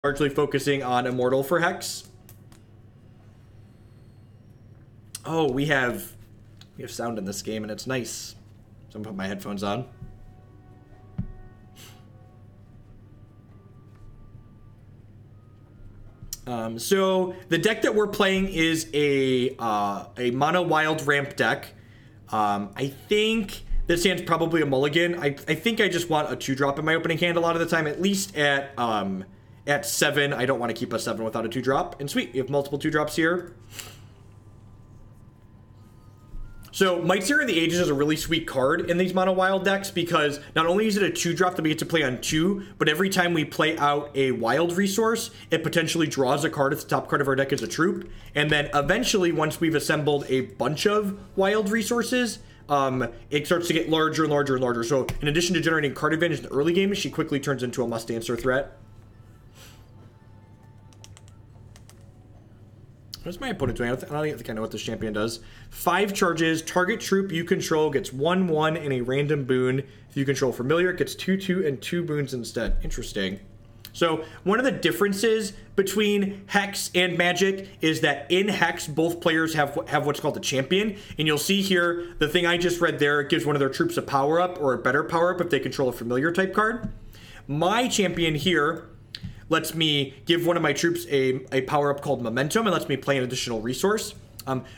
largely focusing on Immortal for Hex. Oh, we have sound in this game, and it's nice. So I'm gonna put my headphones on. So the deck that we're playing is a mono wild ramp deck. I think this hand's probably a mulligan. I think I just want a 2-drop in my opening hand a lot of the time, at least at 7. I don't want to keep a 7 without a 2-drop. And sweet, we have multiple 2-drops here. So Mightsinger of the Ages is a really sweet card in these mono wild decks because not only is it a 2-drop that we get to play on 2, but every time we play out a wild resource, it potentially draws a card if the top card of our deck is a troop. And then eventually, once we've assembled a bunch of wild resources, it starts to get larger and larger and larger. So in addition to generating card advantage in the early game, she quickly turns into a must-answer threat. What's my opponent doing? I don't think I know what this champion does. 5 charges. Target troop you control gets 1/1 and a random boon. If you control familiar, it gets 2/2 and 2 boons instead. Interesting. So one of the differences between Hex and Magic is that in Hex, both players have what's called a champion. And you'll see here, the thing I just read there, it gives one of their troops a power-up or a better power-up if they control a familiar type card. My champion here lets me give one of my troops a power-up called Momentum and lets me play an additional resource.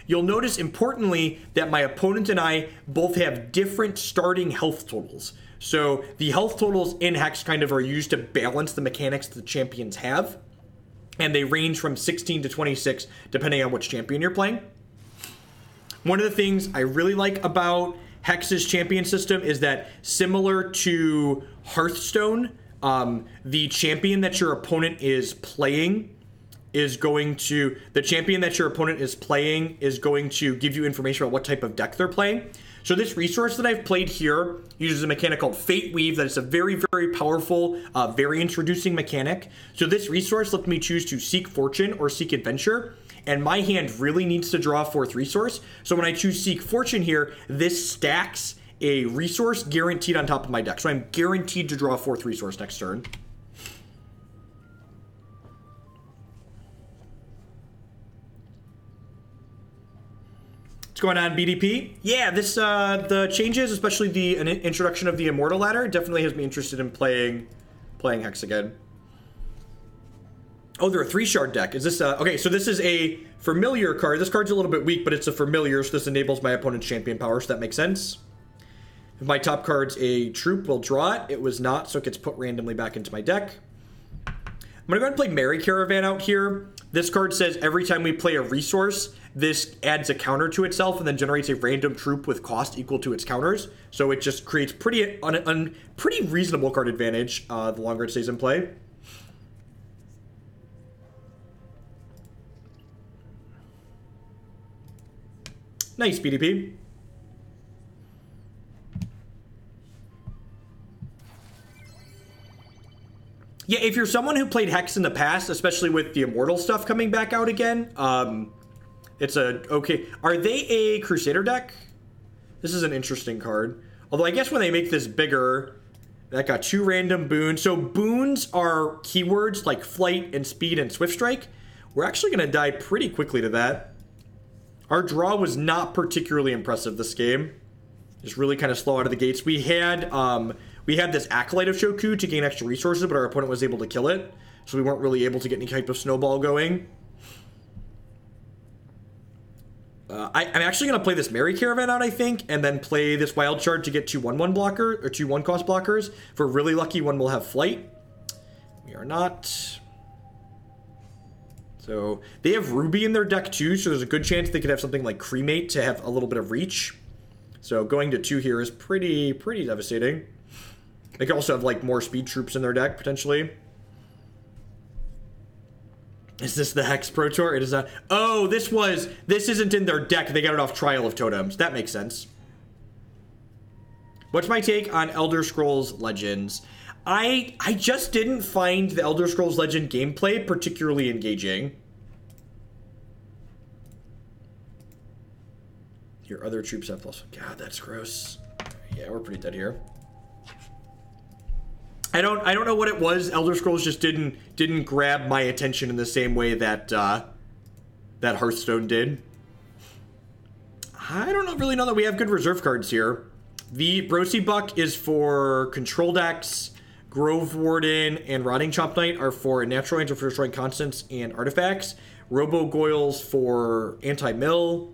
You'll notice, importantly, that my opponent and I both have different starting health totals. So the health totals in Hex kind of are used to balance the mechanics that the champions have. And they range from 16 to 26, depending on which champion you're playing. One of the things I really like about Hex's champion system is that, similar to Hearthstone, the champion that your opponent is playing is going to give you information about what type of deck they're playing. So this resource that I've played here uses a mechanic called Fate Weave that is a very, very powerful, very introducing mechanic. So this resource lets me choose to seek fortune or seek adventure, and my hand really needs to draw a 4th resource. So when I choose Seek Fortune here, this stacks a resource guaranteed on top of my deck. So I'm guaranteed to draw a 4th resource next turn. What's going on, BDP? Yeah, this the changes, especially the introduction of the Immortal ladder, definitely has me interested in playing Hex again. Oh, they're a 3-shard deck. Is this okay, so this is a familiar card. This card's a little bit weak, but it's a familiar, so this enables my opponent's champion power, so that makes sense. If my top card's a troop, we'll draw it. It was not, so it gets put randomly back into my deck. I'm gonna go ahead and play Merry Caravan out here. This card says every time we play a resource, this adds a counter to itself and then generates a random troop with cost equal to its counters. So it just creates pretty reasonable card advantage the longer it stays in play. Nice, BDP. Yeah, if you're someone who played Hex in the past, especially with the Immortal stuff coming back out again, it's okay. Are they a Crusader deck? This is an interesting card. Although I guess when they make this bigger, that got 2 random boons. So boons are keywords like flight and speed and swift strike. We're actually going to die pretty quickly to that. Our draw was not particularly impressive this game. Just really kind of slow out of the gates. We had this Acolyte of Shoku to gain extra resources, but our opponent was able to kill it. So we weren't really able to get any type of snowball going. I'm actually going to play this Merry Caravan out, I think, and then play this Wild Shard to get 2 1/1 blocker, or 2 1-cost blockers. If we're really lucky, one will have Flight. We are not. So they have Ruby in their deck too, so there's a good chance they could have something like Cremate to have a little bit of reach. So going to 2 here is pretty devastating. They could also have like more speed troops in their deck potentially. Is this the Hex Pro Tour? It is not. Oh, this isn't in their deck. They got it off Trial of Totems. That makes sense. What's my take on Elder Scrolls Legends? I just didn't find the Elder Scrolls Legend gameplay particularly engaging. Your other troops have plus. God, that's gross. Yeah, we're pretty dead here. I don't know what it was. Elder Scrolls just didn't grab my attention in the same way that that Hearthstone did. I don't really know that we have good reserve cards here. The Brosi-Buk is for control decks. Grove Warden and Rotting Chompknight are for natural lands or for destroying constants and artifacts. Robogoyle's for anti-mill.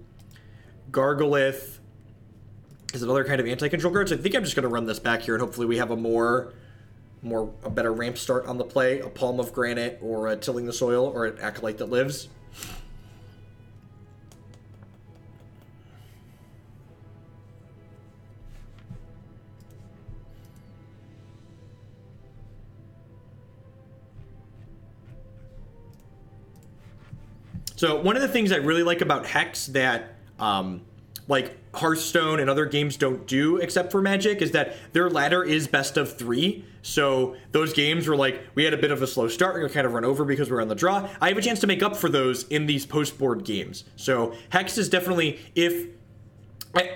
Gargalith is another kind of anti-control card. So I think I'm just going to run this back here, and hopefully we have a better ramp start on the play. A Palm of Granite, or a Tilling the Soil, or an Acolyte that lives. So one of the things I really like about Hex that like Hearthstone and other games don't do except for Magic is that their ladder is best of 3. So those games were like, we had a bit of a slow start, we were kind of run over because we're on the draw. I have a chance to make up for those in these post-board games. So Hex is definitely,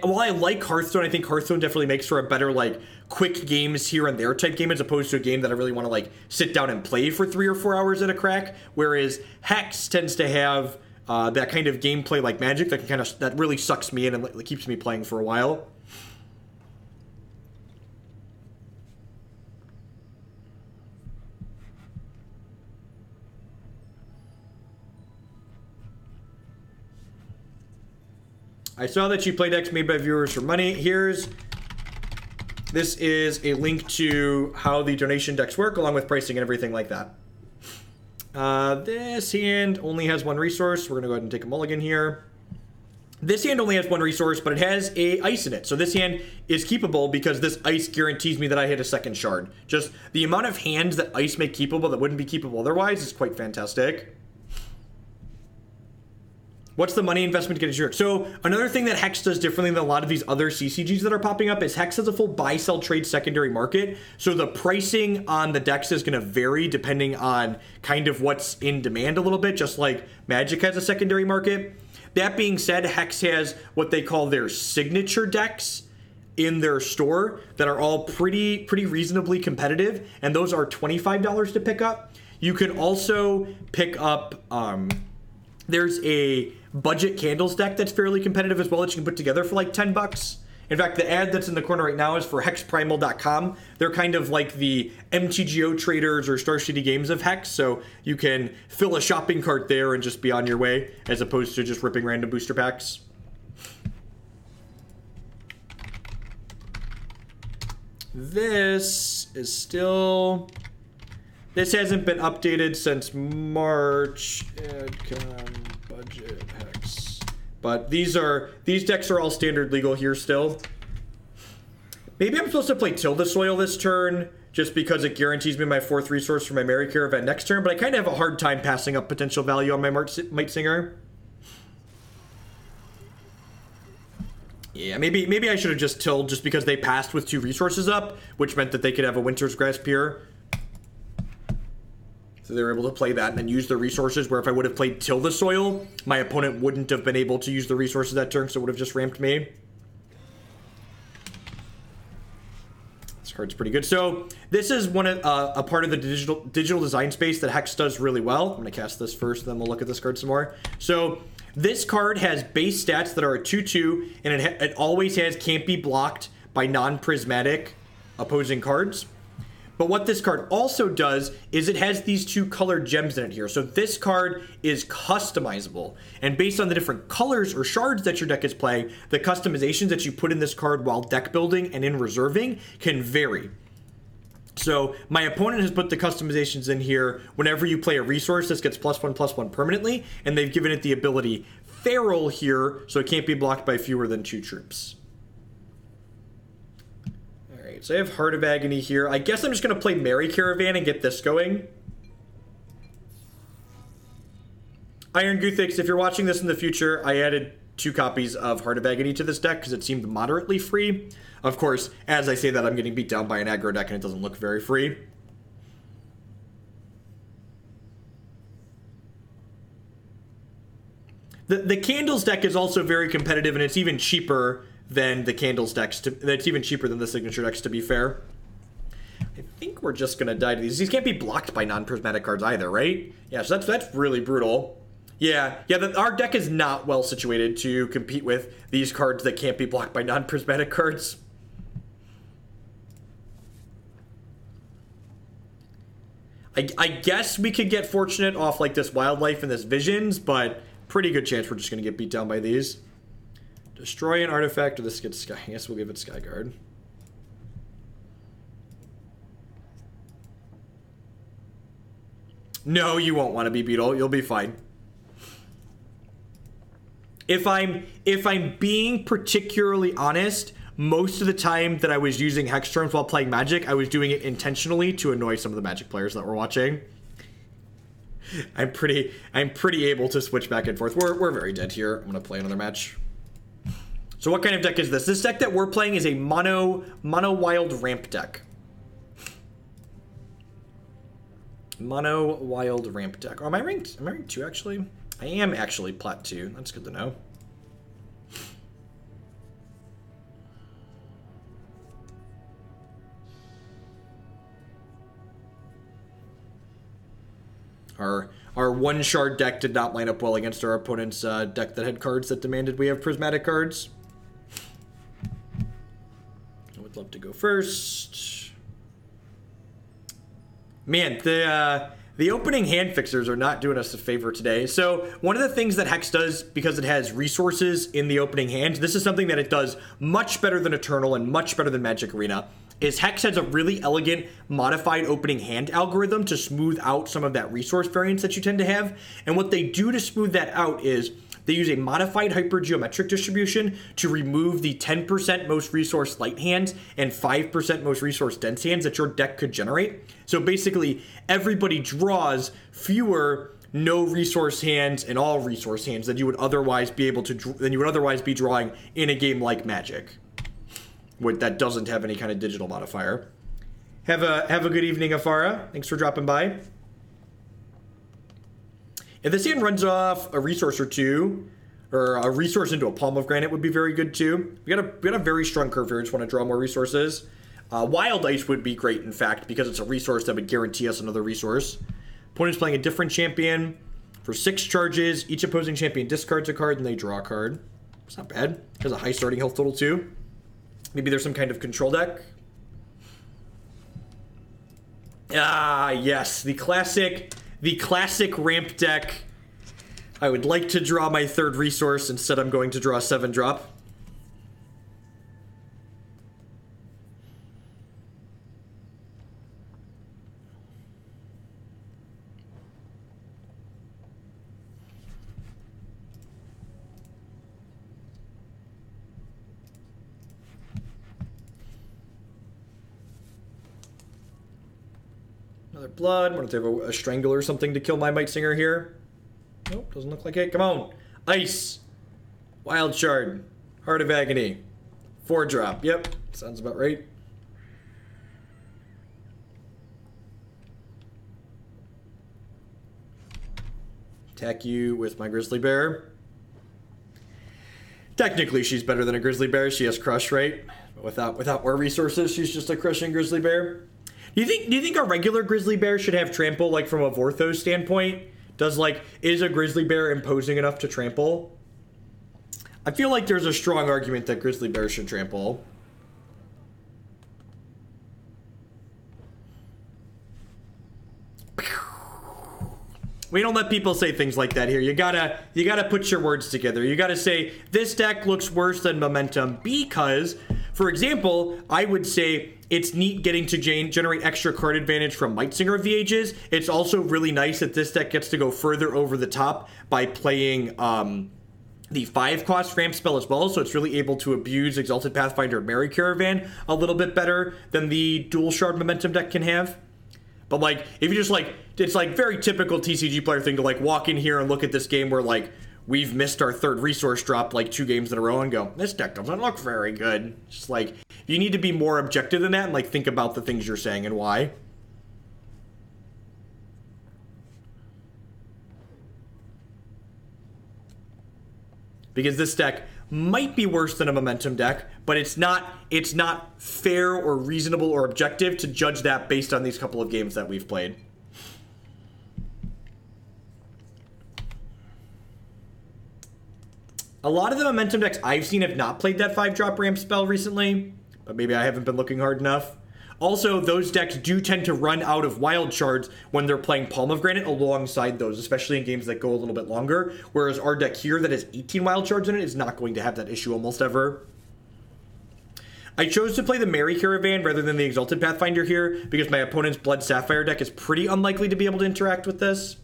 while I like Hearthstone, I think Hearthstone definitely makes for a better, like, quick games here and there type game, as opposed to a game that I really want to, like, sit down and play for 3 or 4 hours at a crack. Whereas Hex tends to have that kind of gameplay like Magic that really sucks me in and keeps me playing for a while. I saw that you play decks made by viewers for money. This is a link to how the donation decks work, along with pricing and everything like that. This hand only has 1 resource. We're going to go ahead and take a mulligan here. This hand only has 1 resource, but it has a ice in it. So this hand is keepable because this ice guarantees me that I hit a 2nd shard. Just the amount of hands that ice make keepable that wouldn't be keepable otherwise is quite fantastic. What's the money investment get you? So another thing that Hex does differently than a lot of these other CCGs that are popping up is Hex has a full buy, sell, trade secondary market. So the pricing on the decks is going to vary depending on kind of what's in demand a little bit, just like Magic has a secondary market. That being said, Hex has what they call their signature decks in their store that are all pretty reasonably competitive, and those are $25 to pick up. You can also pick up, there's a budget candles deck that's fairly competitive as well that you can put together for like $10. In fact, the ad that's in the corner right now is for hexprimal.com. They're kind of like the MTGO traders or Star City Games of Hex, so you can fill a shopping cart there and just be on your way, as opposed to just ripping random booster packs. This hasn't been updated since March. Budget Hex. But these decks are all standard legal here still. Maybe I'm supposed to play Till the Soil this turn, just because it guarantees me my 4th resource for my Merry Caravan next turn, but I kind of have a hard time passing up potential value on my Mightsinger. Yeah, maybe I should have just tilled just because they passed with 2 resources up, which meant that they could have a Winter's Grasp here. So they were able to play that and then use the resources, where if I would have played Till the Soil, my opponent wouldn't have been able to use the resources that turn, so it would have just ramped me. This card's pretty good. So this is a part of the digital design space that Hex does really well. I'm going to cast this first, then we'll look at this card some more. So this card has base stats that are a 2/2, and it always has can't be blocked by non-prismatic opposing cards. But what this card also does is it has these 2 colored gems in it here. So this card is customizable. And based on the different colors or shards that your deck is playing, the customizations that you put in this card while deck building and in reserving can vary. So my opponent has put the customizations in here. Whenever you play a resource, this gets +1/+1 permanently. And they've given it the ability Feral here, so it can't be blocked by fewer than 2 troops. So I have Heart of Agony here. I guess I'm just going to play Merry Caravan and get this going. Iron Guthix, if you're watching this in the future, I added 2 copies of Heart of Agony to this deck because it seemed moderately free. Of course, as I say that, I'm getting beat down by an aggro deck and it doesn't look very free. The Candles deck is also very competitive, and it's even cheaper than the Candles decks. That's even cheaper than the Signature decks, to be fair. I think we're just gonna die to these. These can't be blocked by non-prismatic cards either, right? Yeah, so that's really brutal. Yeah, our deck is not well situated to compete with these cards that can't be blocked by non-prismatic cards. I guess we could get fortunate off like this Wildlife and this Visions, but pretty good chance we're just gonna get beat down by these. Destroy an artifact, or this gets Sky. I guess we'll give it Skyguard. No, you won't want to be Beetle. You'll be fine. If I'm being particularly honest, most of the time that I was using Hex Charms while playing Magic, I was doing it intentionally to annoy some of the Magic players that were watching. I'm pretty able to switch back and forth. We're very dead here. I'm gonna play another match. So what kind of deck is this? This deck that we're playing is a mono wild ramp deck. Mono wild ramp deck. Oh, am I ranked 2 actually? I am actually plat 2. That's good to know. Our one shard deck did not line up well against our opponent's deck that had cards that demanded we have prismatic cards. I would love to go first. Man, the opening hand fixers are not doing us a favor today. So one of the things that Hex does, because it has resources in the opening hand, this is something that it does much better than Eternal and much better than Magic Arena, is Hex has a really elegant modified opening hand algorithm to smooth out some of that resource variance that you tend to have. And what they do to smooth that out is they use a modified hypergeometric distribution to remove the 10% most resource light hands and 5% most resource dense hands that your deck could generate. So basically, everybody draws fewer no resource hands and all resource hands than you would otherwise be drawing in a game like Magic, that doesn't have any kind of digital modifier. Have a good evening, Afara. Thanks for dropping by. If this hand runs off a resource or two, or a resource into a Palm of Granite would be very good too. We got a very strong curve here. Just want to draw more resources. Wild Ice would be great, in fact, because it's a resource that would guarantee us another resource. Opponent's playing a different champion for 6 charges. Each opposing champion discards a card and they draw a card. It's not bad. Has a high starting health total too. Maybe there's some kind of control deck. Ah, yes, the classic ramp deck. I would like to draw my 3rd resource. Instead, I'm going to draw a 7-drop. Another blood. Wonder if they have a strangle or something to kill my Mightsinger here. Nope, doesn't look like it. Come on. Ice. Wild Shard. Heart of Agony. 4-drop. Yep, sounds about right. Attack you with my Grizzly Bear. Technically, she's better than a Grizzly Bear. She has Crush, right? But without more resources, she's just a crushing Grizzly Bear. Do you think a regular Grizzly Bear should have Trample, like from a Vorthos standpoint? Is a Grizzly Bear imposing enough to trample? I feel like there's a strong argument that Grizzly Bear should trample. We don't let people say things like that here. You gotta put your words together. You gotta say, this deck looks worse than Momentum because, for example, I would say it's neat getting to generate extra card advantage from Mightsinger of Ages. It's also really nice that this deck gets to go further over the top by playing the 5-cost ramp spell as well, so it's really able to abuse Exalted Pathfinder and Merry Caravan a little bit better than the dual shard Momentum deck can have. But if you just it's very typical TCG player thing to walk in here and look at this game where we've missed our 3rd resource drop 2 games in a row and go, this deck doesn't look very good. Just you need to be more objective than that and think about the things you're saying and why. Because this deck might be worse than a momentum deck, but it's not fair or reasonable or objective to judge that based on these couple of games that we've played. A lot of the momentum decks I've seen have not played that 5-drop ramp spell recently, but maybe I haven't been looking hard enough. Also, those decks do tend to run out of wild shards when they're playing Palm of Granite alongside those, especially in games that go a little bit longer, whereas our deck here that has 18 wild shards in it is not going to have that issue almost ever. I chose to play the Merry Caravan rather than the Exalted Pathfinder here because my opponent's Blood Sapphire deck is pretty unlikely to be able to interact with this.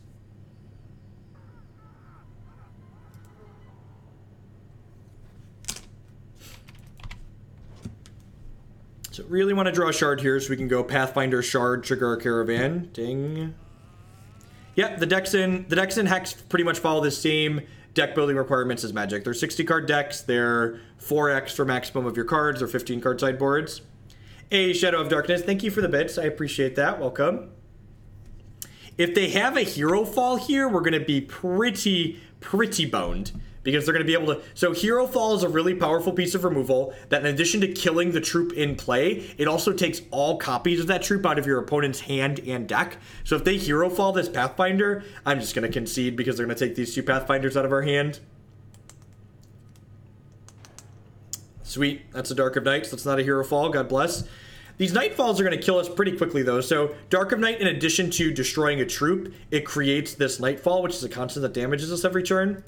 So really want to draw a shard here so we can go Pathfinder, shard, trigger our Caravan. Ding. Yep, the decks in Hex pretty much follow the same deck building requirements as Magic. They're 60-card decks. They're 4x for maximum of your cards. They're 15-card sideboards. Hey, Shadow of Darkness, thank you for the bits. I appreciate that. Welcome. If they have a hero fall here, we're going to be pretty boned. Because they're going to be able to... So Hero Fall is a really powerful piece of removal that in addition to killing the troop in play, it also takes all copies of that troop out of your opponent's hand and deck. So if they Hero Fall this Pathfinder, I'm just going to concede because they're going to take these 2 Pathfinders out of our hand. Sweet. That's a Dark of Night, so that's not a Hero Fall. God bless. These Nightfalls are going to kill us pretty quickly, though. So Dark of Night, in addition to destroying a troop, it creates this Nightfall, which is a constant that damages us every turn.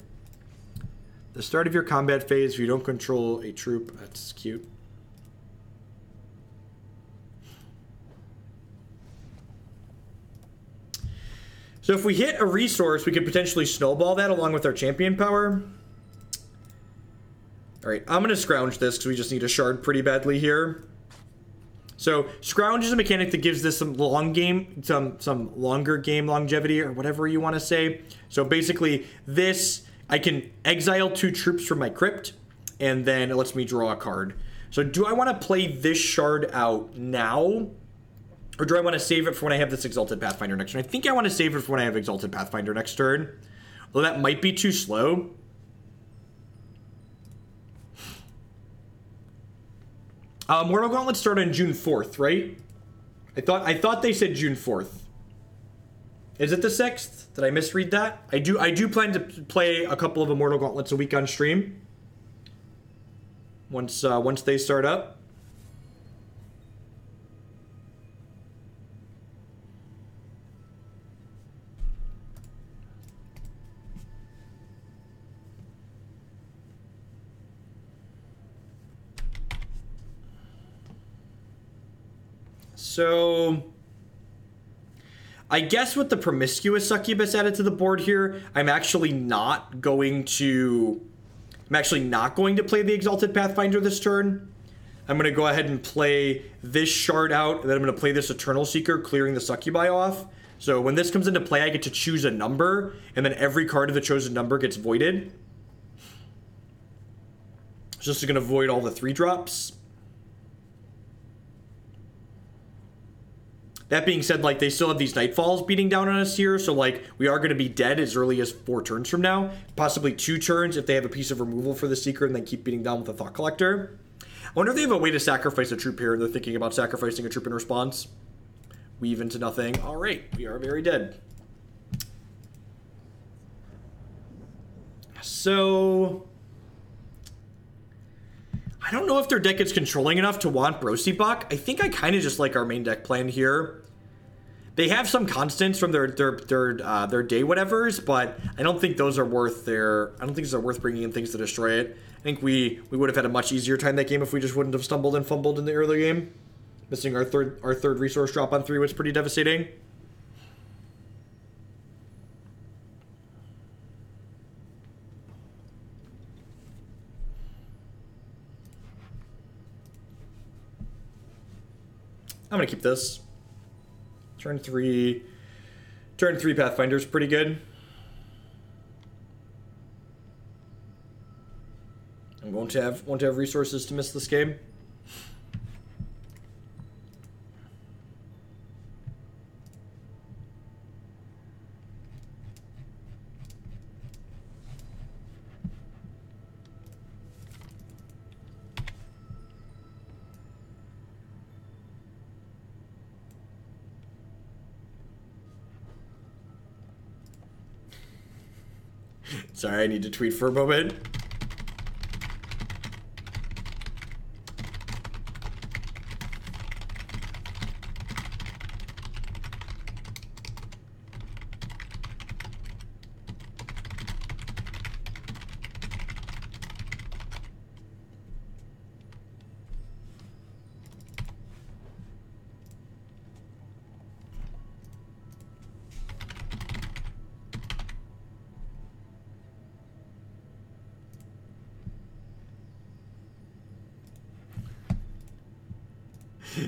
The start of your combat phase, if you don't control a troop, that's cute. So if we hit a resource, we could potentially snowball that along with our champion power. All right, I'm going to scrounge this because we just need a shard pretty badly here. So scrounge is a mechanic that gives this some some longer game longevity or whatever you want to say. So basically this... I can exile 2 troops from my crypt, and then it lets me draw a card. So do I want to play this shard out now, or do I want to save it for when I have this Exalted Pathfinder next turn? I think I want to save it for when I have Exalted Pathfinder next turn, although that might be too slow. Mortal Gauntlet start on June 4th, right? I thought they said June 4th. Is it the 6th? Did I misread that? I do plan to play a couple of Immortal Gauntlets a week on stream. Once they start up. So I guess with the Promiscuous Succubus added to the board here, I'm actually not going to play the Exalted Pathfinder this turn. I'm going to go ahead and play this shard out, and then I'm going to play this Eternal Seeker, clearing the Succubi off. So when this comes into play, I get to choose a number, and then every card of the chosen number gets voided. Just going to void all the 3-drops. That being said, like, they still have these Nightfalls beating down on us here, so, like, we are going to be dead as early as 4 turns from now. Possibly 2 turns if they have a piece of removal for the Seeker and then keep beating down with the Thought Collector. I wonder if they have a way to sacrifice a troop here. They're thinking about sacrificing a troop in response. Weave into nothing. All right, we are very dead. So I don't know if their deck is controlling enough to want Brosi-Buk. I think I kind of just like our main deck plan here. They have some constants from their day whatevers, but I don't think those are worth bringing in things to destroy it. I think we would have had a much easier time that game if we just wouldn't have stumbled and fumbled in the early game. Missing our third resource drop on 3 was pretty devastating. I'm gonna keep this. Turn 3 Pathfinder's pretty good. I won't have resources to miss this game. Sorry, I need to tweet for a moment.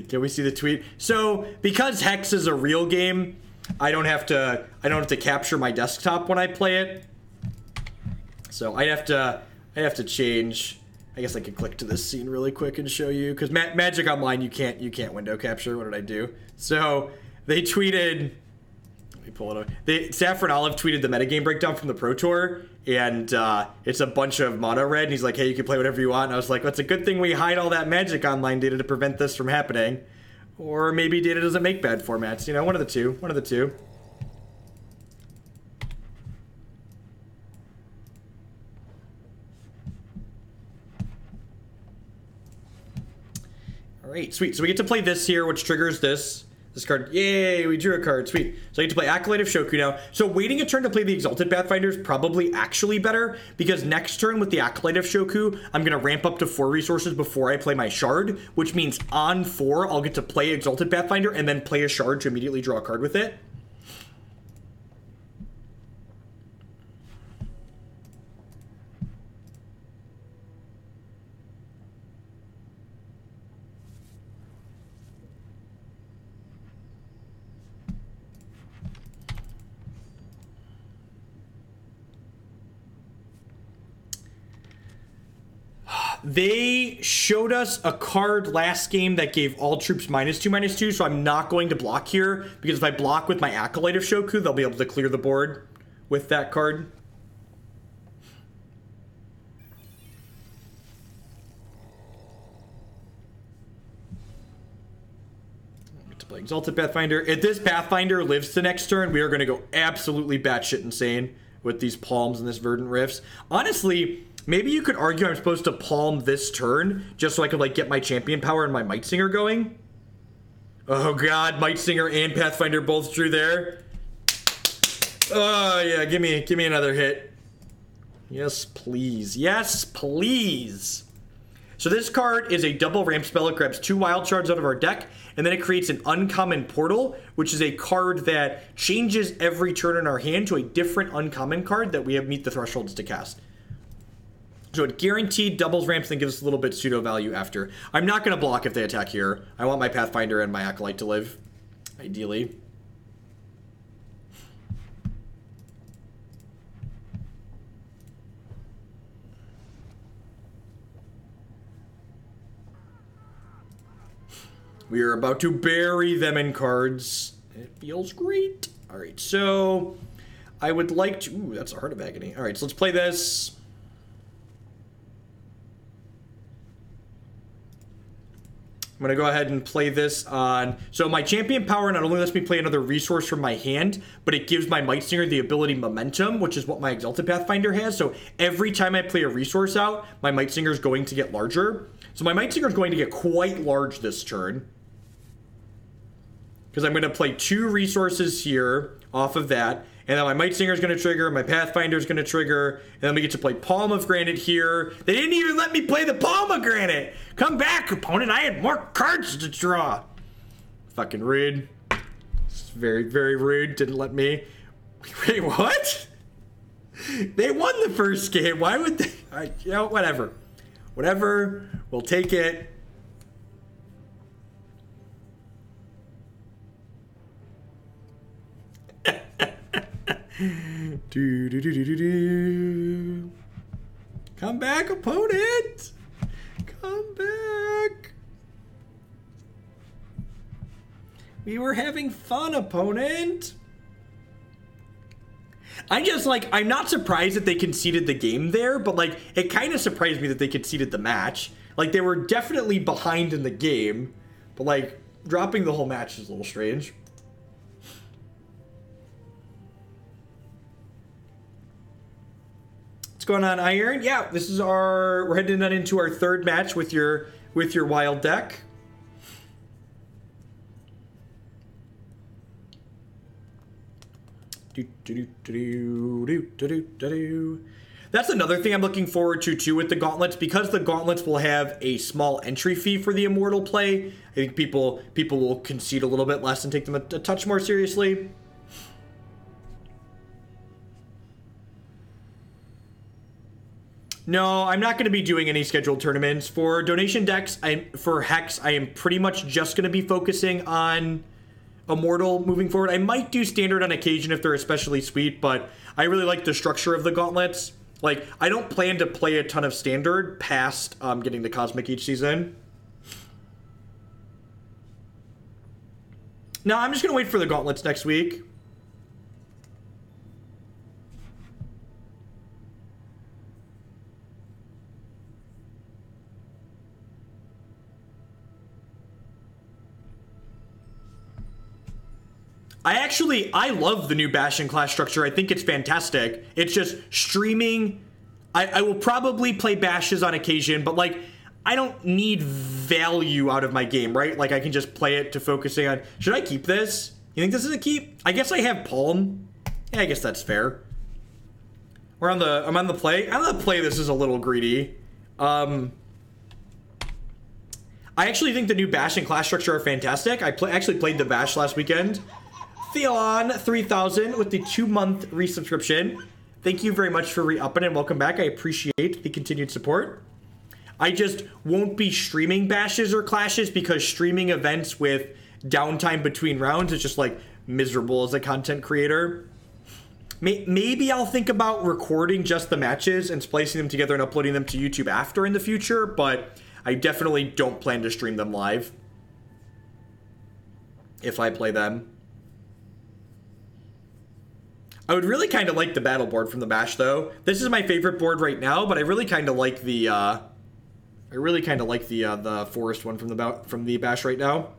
Can we see the tweet? So, because Hex is a real game, I don't have to capture my desktop when I play it. So I'd have to change. I guess I could click to this scene really quick and show you, because Magic Online you can't window capture. What did I do? So they tweeted. Let me pull it up. Saffron Olive tweeted the metagame breakdown from the Pro Tour, and it's a bunch of mono red, and he's like, hey, you can play whatever you want. And I was like, well, it's a good thing we hide all that Magic Online data to prevent this from happening. Or maybe data doesn't make bad formats. You know, one of the two. One of the two. All right, sweet. So we get to play this here, which triggers this card. Yay, we drew a card. Sweet. So I get to play Acolyte of Shoku now. So waiting a turn to play the Exalted Pathfinder is probably actually better, because next turn with the Acolyte of Shoku, I'm going to ramp up to 4 resources before I play my Shard, which means on 4, I'll get to play Exalted Pathfinder and then play a Shard to immediately draw a card with it. They showed us a card last game that gave all troops -2/-2, so I'm not going to block here, because if I block with my Acolyte of Shoku, they'll be able to clear the board with that card. I get to play Exalted Pathfinder. If this Pathfinder lives to next turn, we are going to go absolutely batshit insane with these palms and this Verdant Rifts. Honestly, maybe you could argue I'm supposed to palm this turn just so I could, like, get my champion power and my Mightsinger going. Oh god, Mightsinger and Pathfinder both drew there. Oh yeah, give me another hit. Yes, please. Yes, please. So this card is a double ramp spell. It grabs 2 wild shards out of our deck, and then it creates an uncommon portal, which is a card that changes every turn in our hand to a different uncommon card that we have meet the thresholds to cast. So it guaranteed doubles ramps and gives us a little bit pseudo value after. I'm not going to block if they attack here. I want my Pathfinder and my Acolyte to live, ideally. We are about to bury them in cards. It feels great. All right, so I would like to... Ooh, that's a Heart of Agony. All right, so let's play this. I'm going to go ahead and play this on... So my champion power not only lets me play another resource from my hand, but it gives my Mightsinger the ability Momentum, which is what my Exalted Pathfinder has. So every time I play a resource out, my Mightsinger is going to get larger. So my Mightsinger is going to get quite large this turn, because I'm going to play 2 resources here off of that. And then my Mightsinger is going to trigger, my Pathfinder is going to trigger, and then we get to play Palm of Granite here. They didn't even let me play the Palm of Granite! Come back, opponent, I had more cards to draw! Fucking rude. It's very, very rude, didn't let me. Wait, what? They won the first game, why would they? You know, whatever. Whatever, we'll take it. Come back, opponent! Come back! We were having fun, opponent! I'm just like, I'm not surprised that they conceded the game there, but like, it kind of surprised me that they conceded the match. Like, they were definitely behind in the game, but like, dropping the whole match is a little strange. What's going on, Iron? Yeah, this is we're heading into our third match with your wild deck. That's another thing I'm looking forward to too with the gauntlets, because the gauntlets will have a small entry fee for the immortal play. I think people will concede a little bit less and take them a touch more seriously. No, I'm not going to be doing any scheduled tournaments. For donation decks, for Hex, I am pretty much just going to be focusing on Immortal moving forward. I might do Standard on occasion if they're especially sweet, but I really like the structure of the gauntlets. Like, I don't plan to play a ton of Standard past getting the Cosmic each season. No, I'm just going to wait for the gauntlets next week. I love the new Bastion class structure. I think it's fantastic. It's just streaming. I will probably play Bashes on occasion, but like, I don't need value out of my game, right? Like, I can just play it to focusing on, should I keep this? You think this is a keep? I guess I have Palm. Yeah, I guess that's fair. I'm on the play. I'm on the play. This is a little greedy. I actually think the new Bastion class structure are fantastic. I actually played the Bash last weekend. Theon 3000 with the 2-month resubscription. Thank you very much for re-upping and welcome back. I appreciate the continued support. I just won't be streaming Bashes or Clashes because streaming events with downtime between rounds is just like miserable as a content creator. Maybe I'll think about recording just the matches and splicing them together and uploading them to YouTube after in the future, but I definitely don't plan to stream them live if I play them. I would really kind of like the battle board from the Bash, though. This is my favorite board right now, but I really kind of like the the forest one from the Bash right now.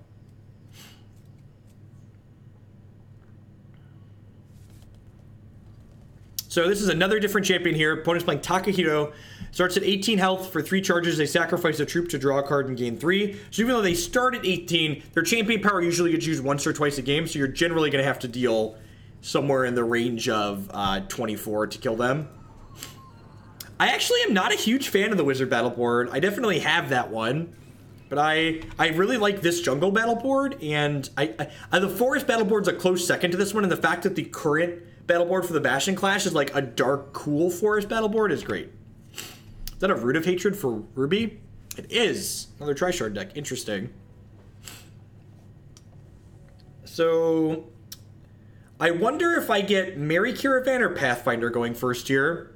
So this is another different champion here. Opponent's playing Takahito. Starts at 18 health. For 3 charges, they sacrifice a troop to draw a card and gain 3. So even though they start at 18, their champion power usually gets used once or twice a game, so you're generally going to have to deal somewhere in the range of 24 to kill them. I actually am not a huge fan of the Wizard battle board. I definitely have that one, but I really like this jungle battle board, and the forest battle board's a close second to this one, and the fact that the current battle board for the Bastion Clash is like a dark, cool forest battle board is great. Is that a Root of Hatred for Ruby? It is. Another Trishard deck. Interesting. So I wonder if I get Merry Caravan or Pathfinder going first here.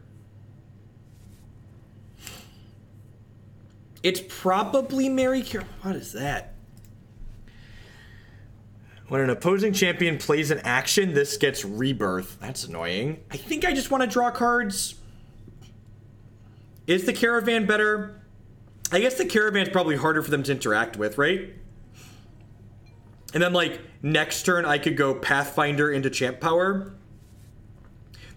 It's probably Merry Caravan. What is that? When an opposing champion plays an action, this gets rebirth. That's annoying. I think I just want to draw cards. Is the Caravan better? I guess the Caravan's probably harder for them to interact with, right? And then, like, next turn, I could go Pathfinder into Champ Power.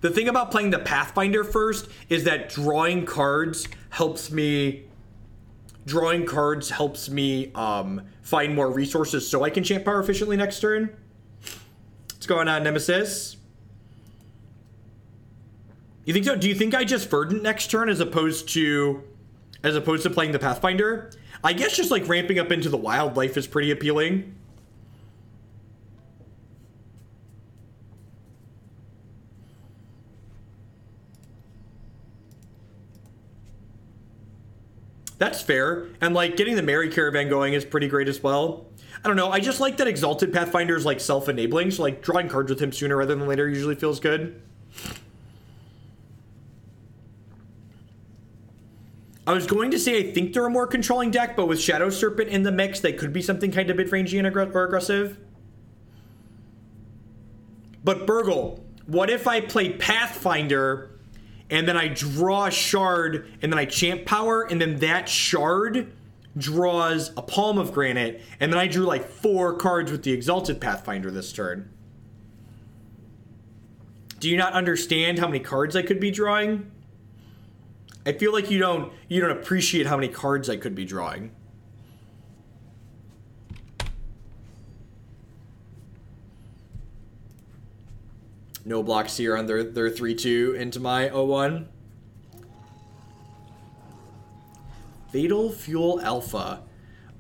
The thing about playing the Pathfinder first is that drawing cards helps me find more resources so I can Champ Power efficiently next turn. What's going on, Nemesis? You think so? Do you think I just Verdant next turn as opposed to playing the Pathfinder? I guess just like ramping up into the wildlife is pretty appealing. That's fair. And like getting the Merry Caravan going is pretty great as well. I don't know. I just like that Exalted Pathfinder is like self-enabling. So like drawing cards with him sooner rather than later usually feels good. I was going to say I think they're a more controlling deck, but with Shadow Serpent in the mix, they could be something kind of mid-rangey and or aggressive. But Burgle, what if I play Pathfinder and then I draw a shard and then I Champ Power and then that shard draws a Palm of Granite and then I drew like 4 cards with the Exalted Pathfinder this turn? Do you not understand how many cards I could be drawing? I feel like you don't appreciate how many cards I could be drawing. No blocks here on their 3-2 into my 0-1. Fatal Fuel Alpha.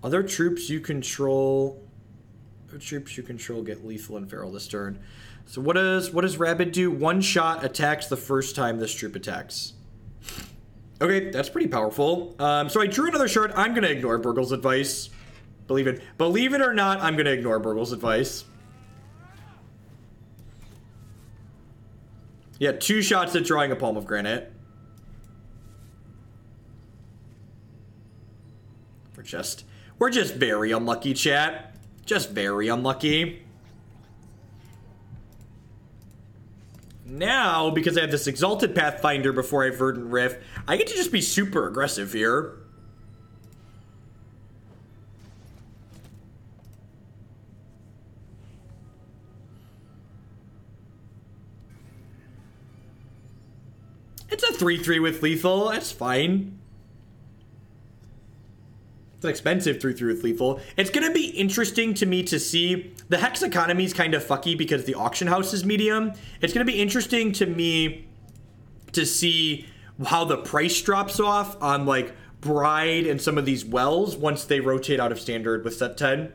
Other troops you control get lethal and feral this turn. So what does Rabid do? One shot attacks the first time this troop attacks. Okay, that's pretty powerful. So I drew another shard. I'm gonna ignore Burgle's advice. Believe it or not, I'm gonna ignore Burgle's advice. Yeah, 2 shots at drawing a Palm of Granite. We're just very unlucky, chat. Just very unlucky. Now, because I have this Exalted Pathfinder before I have Verdant Rift, I get to just be super aggressive here. It's a 3-3 with lethal. That's fine. It's an expensive 3-3 with lethal. It's going to be interesting to me to see. The Hex economy is kind of fucky because the auction house is medium. It's going to be interesting to me to see how the price drops off on like Bride and some of these wells once they rotate out of standard with set 10.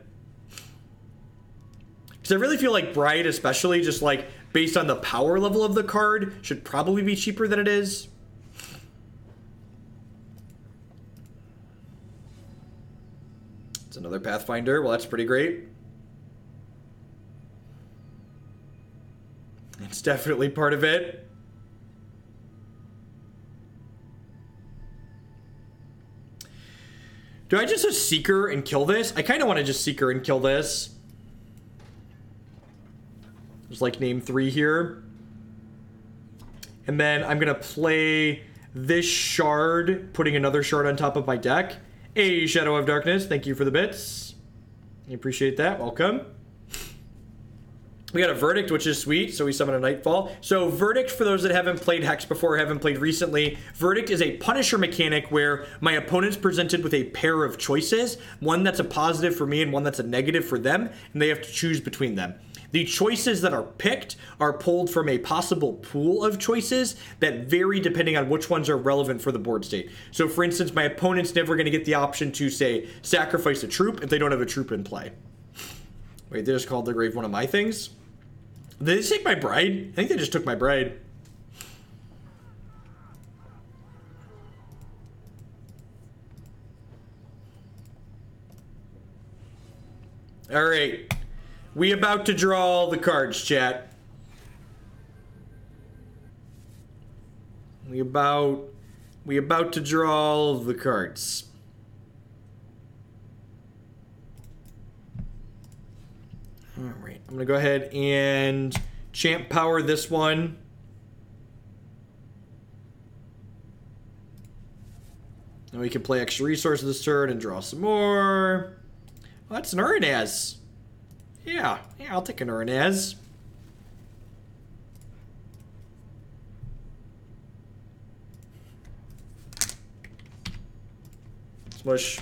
Because I really feel like Bride, especially just like based on the power level of the card, should probably be cheaper than it is. It's another Pathfinder. Well, that's pretty great. It's definitely part of it. Do I just Seeker and kill this? I kind of want to just Seeker and kill this. There's like name 3 here. And then I'm going to play this shard, putting another shard on top of my deck. Hey, Shadow of Darkness, thank you for the bits. I appreciate that. Welcome. We got a Verdict, which is sweet, so we summon a Nightfall. So Verdict, for those that haven't played Hex before or haven't played recently, Verdict is a Punisher mechanic where my opponent's presented with a pair of choices, one that's a positive for me and one that's a negative for them, and they have to choose between them. The choices that are picked are pulled from a possible pool of choices that vary depending on which ones are relevant for the board state. So for instance, my opponent's never going to get the option to, say, sacrifice a troop if they don't have a troop in play. Wait, they just called the grave one of my things? Did they take my Bride? I think they just took my Bride. All right. We about to draw all the cards, chat. We about to draw all of the cards. All right, I'm gonna go ahead and champ power this one. And we can play extra resources this turn and draw some more. Oh, that's an Uranaz. Yeah, I'll take an Uranaz. Smush.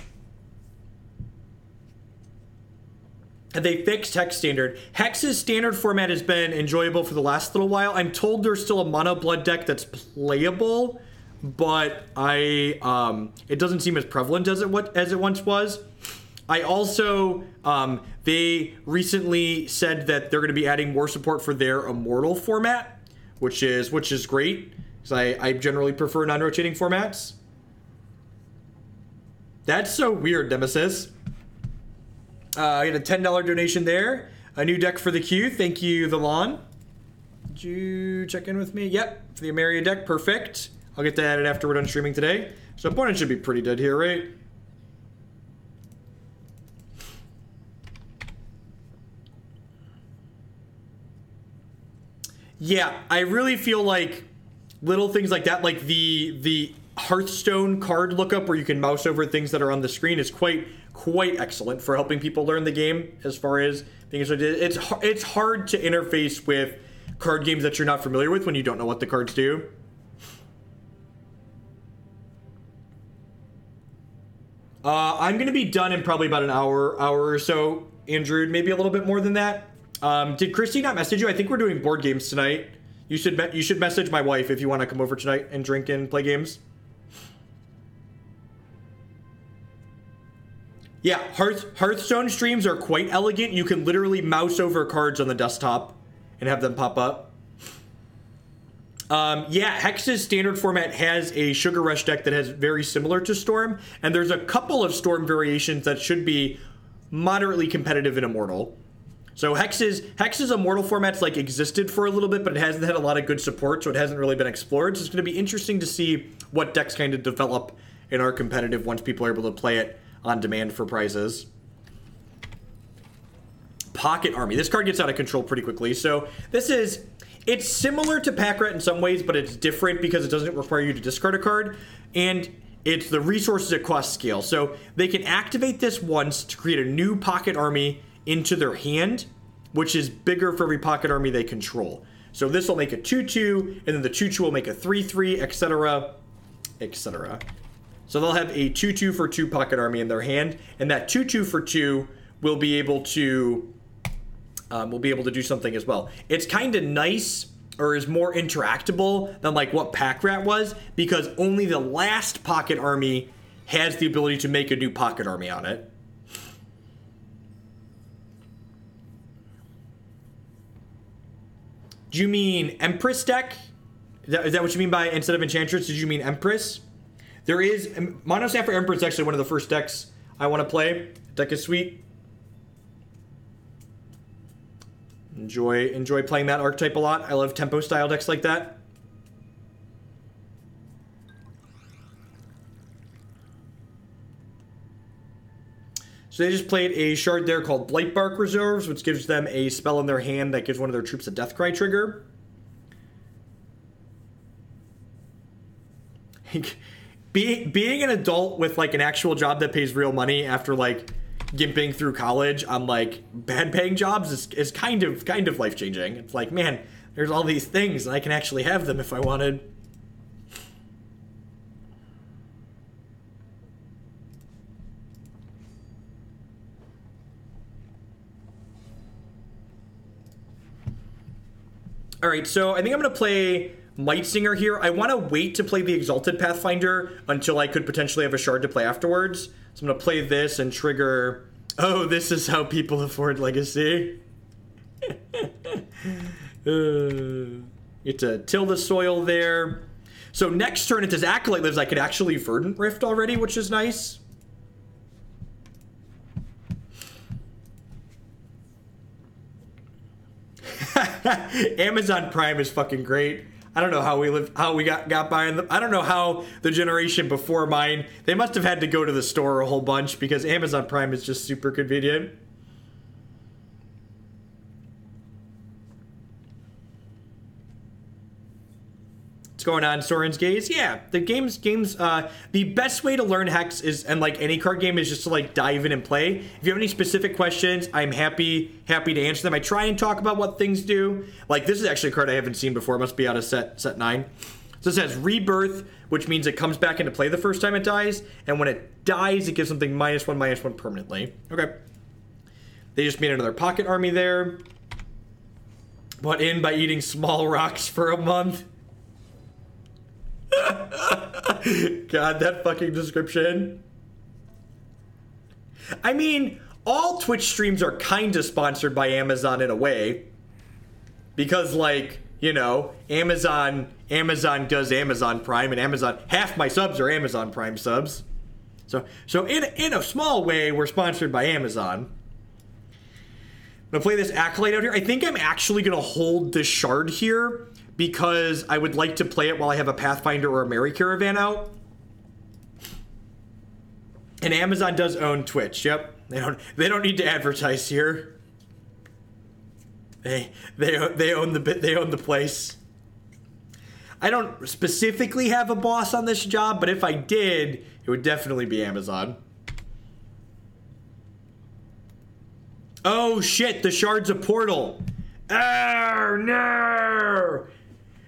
Have they fixed Hex standard? Hex's standard format has been enjoyable for the last little while. I'm told there's still a mono blood deck that's playable, but it doesn't seem as prevalent as it once was. I also, they recently said that they're going to be adding more support for their Immortal format, which is great, because I generally prefer non-rotating formats. That's so weird, Nemesis. I got a $10 donation there. A new deck for the queue. Thank you, The Lawn. Did you check in with me? Yep, for the Ameria deck. Perfect. I'll get that added after we're done streaming today. So opponent should be pretty dead here, right? Yeah, I really feel like little things like that, like the Hearthstone card lookup where you can mouse over things that are on the screen is quite excellent for helping people learn the game. As far as things, it's hard to interface with card games that you're not familiar with when you don't know what the cards do. I'm going to be done in probably about an hour or so, Andrew, maybe a little bit more than that. Did Christy not message you? I think we're doing board games tonight. You should message my wife if you want to come over tonight and drink and play games. Yeah, Hearthstone streams are quite elegant. You can literally mouse over cards on the desktop and have them pop up. Yeah, Hex's standard format has a Sugar Rush deck that has very similar to Storm, and there's a couple of Storm variations that should be moderately competitive in Immortal. So Hex's Immortal format's like existed for a little bit, but it hasn't had a lot of good support, so it hasn't really been explored. So it's going to be interesting to see what decks kind of develop in our competitive once people are able to play it on demand for prizes. Pocket Army. This card gets out of control pretty quickly. So it's similar to Pack Rat in some ways, but it's different because it doesn't require you to discard a card, and it's the resources at cost scale. So they can activate this once to create a new Pocket Army into their hand, which is bigger for every Pocket Army they control. So this will make a 2/2, and then the 2/2 will make a 3/3, etc., etc. So they'll have a 2/2 for 2 Pocket Army in their hand, and that 2/2 for 2 will be able to do something as well. It's kind of nice, or is more interactable than like what Pack Rat was, because only the last Pocket Army has the ability to make a new Pocket Army on it. Do you mean Empress deck? Is that what you mean by instead of Enchantress? Did you mean Empress? There is Mono Snap for Empress is actually one of the first decks I want to play. Deck is sweet. Enjoy playing that archetype a lot. I love tempo style decks like that. So they just played a shard there called Blightbark Reserves, which gives them a spell in their hand that gives one of their troops a Deathcry trigger. Being an adult with like an actual job that pays real money after like gimping through college on like bad paying jobs is kind of life-changing. It's like, man, there's all these things and I can actually have them if I wanted. All right, so I think I'm going to play Mightsinger here. I want to wait to play the Exalted Pathfinder until I could potentially have a shard to play afterwards. So I'm going to play this and trigger... Oh, this is how people afford Legacy. Get to till the soil there. So next turn, it says Acolyte lives. I could actually Verdant Rift already, which is nice. Amazon Prime is fucking great. I don't know how we got by. I don't know how the generation before mine, they must have had to go to the store a whole bunch because Amazon Prime is just super convenient. What's going on, Soren's Gaze? Yeah, the games, the best way to learn Hex is, and like any card game, is just to like dive in and play. If you have any specific questions, I'm happy to answer them. I try and talk about what things do. Like this is actually a card I haven't seen before. It must be out of set 9. So this has Rebirth, which means it comes back into play the first time it dies, and when it dies, it gives something -1/-1 permanently. Okay. They just made another Pocket Army there. Bought in by eating small rocks for a month. God, that fucking description. I mean, all Twitch streams are kind of sponsored by Amazon in a way. Because, like, you know, Amazon does Amazon Prime, and Amazon, half my subs are Amazon Prime subs. So in a small way, we're sponsored by Amazon. I'm gonna play this Acolyte out here. I think I'm actually gonna hold this shard here because I would like to play it while I have a Pathfinder or a Merry Caravan out. And Amazon does own Twitch. Yep, they don't need to advertise here. They own the place. I don't specifically have a boss on this job, but if I did, it would definitely be Amazon. Oh shit, the shard's a portal. Oh no!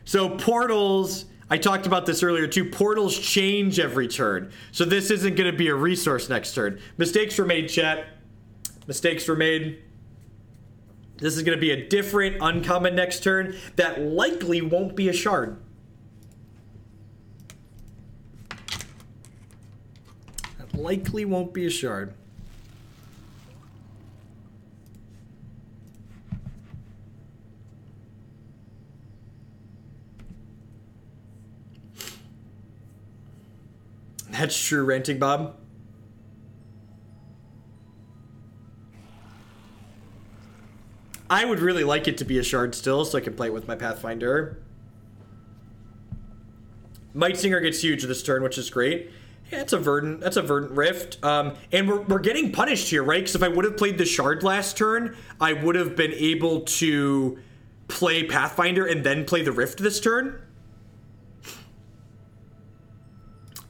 So portals, I talked about this earlier too. Portals change every turn. So this isn't going to be a resource next turn. Mistakes were made, chat. Mistakes were made. This is going to be a different uncommon next turn that likely won't be a shard. That likely won't be a shard. That's true, Ranting Bob. I would really like it to be a shard still, so I can play it with my Pathfinder. Mightsinger gets huge this turn, which is great. Yeah, that's a Verdant Rift. And we're getting punished here, right? Because if I would have played the shard last turn, I would have been able to play Pathfinder and then play the Rift this turn.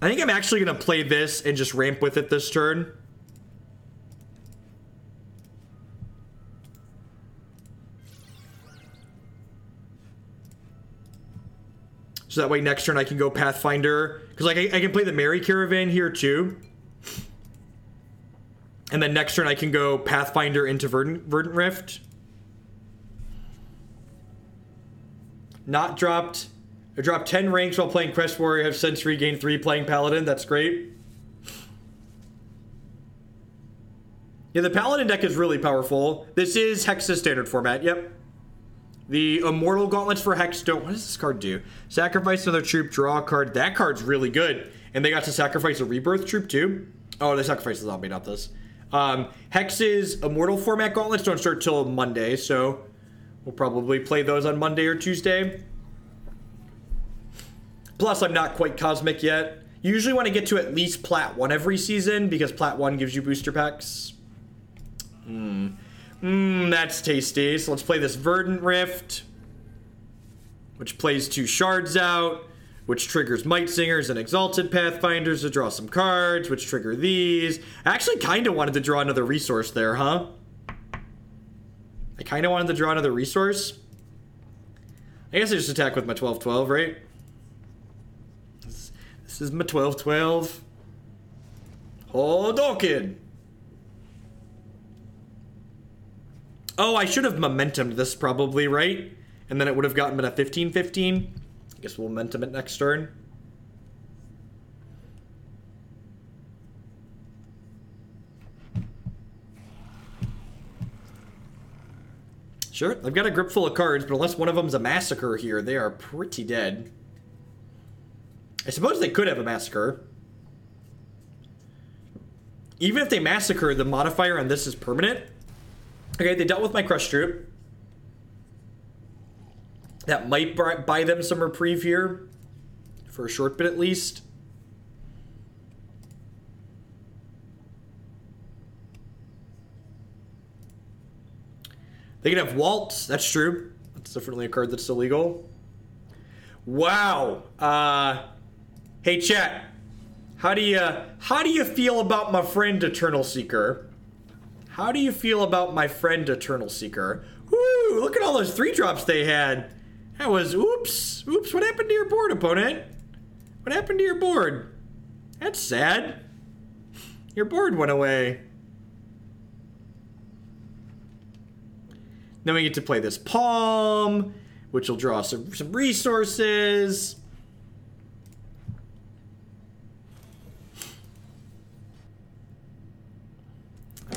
I think I'm actually going to play this and just ramp with it this turn. So that way next turn I can go Pathfinder. Because like I can play the Merry Caravan here too. And then next turn I can go Pathfinder into Verdant Rift. Not dropped. I dropped 10 ranks while playing Quest Warrior. I have since regained 3 playing Paladin. That's great. Yeah, the Paladin deck is really powerful. This is Hex's standard format. Yep. The Immortal Gauntlets for Hex don't... What does this card do? Sacrifice another troop, draw a card. That card's really good. And they got to sacrifice a Rebirth troop too. Oh, they sacrificed the zombie, not this. Hex's Immortal format Gauntlets don't start till Monday, so we'll probably play those on Monday or Tuesday. Plus, I'm not quite Cosmic yet. You usually want to get to at least Plat 1 every season, because Plat 1 gives you booster packs. That's tasty. So let's play this Verdant Rift, which plays 2 shards out, which triggers Mightsingers and Exalted Pathfinders to draw some cards, which trigger these. I actually kind of wanted to draw another resource there, huh? I kind of wanted to draw another resource. I guess I just attack with my 12-12, right? This is my 12-12. Hodoken. Oh, I should have momentumed this probably, right? And then it would have gotten me to 15-15. I guess we'll momentum it next turn. Sure, I've got a grip full of cards, but unless one of them's a massacre here, they are pretty dead. I suppose they could have a massacre. Even if they massacre, the modifier on this is permanent. Okay, they dealt with my Crush Troop. That might buy them some reprieve here. For a short bit at least. They can have Waltz, that's true. That's definitely a card that's illegal. Wow. Hey chat. How do you feel about my friend Eternal Seeker? How do you feel about my friend Eternal Seeker? Woo! Look at all those 3-drops they had. That was oops. Oops, what happened to your board, opponent? What happened to your board? That's sad. Your board went away. Then we get to play this Palm, which will draw some resources.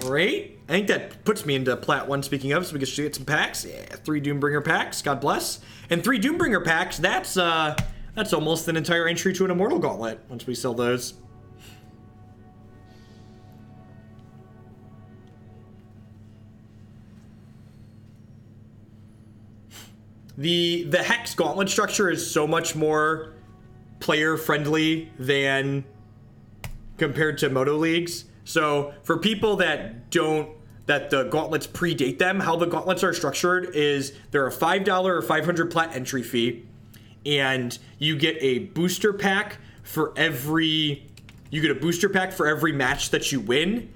Alright, I think that puts me into Plat 1 speaking of, so we get some packs. Yeah, 3 Doombringer packs, God bless. And 3 Doombringer packs, that's almost an entire entry to an Immortal Gauntlet once we sell those. The Hex Gauntlet structure is so much more player-friendly than compared to Moto Leagues. So for people that the gauntlets predate them, how the gauntlets are structured is they're a $5 or 500 plat entry fee, and you get a booster pack for every match that you win,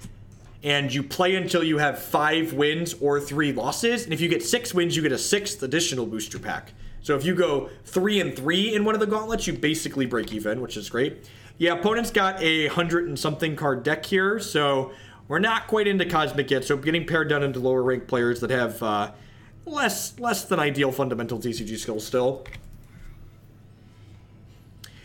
and you play until you have 5 wins or 3 losses, and if you get 6 wins, you get a 6th additional booster pack. So if you go 3 and 3 in one of the gauntlets, you basically break even, which is great. Yeah, opponent's got a 100 and something card deck here, so we're not quite into Cosmic yet, so getting paired down into lower ranked players that have less than ideal fundamental TCG skills still.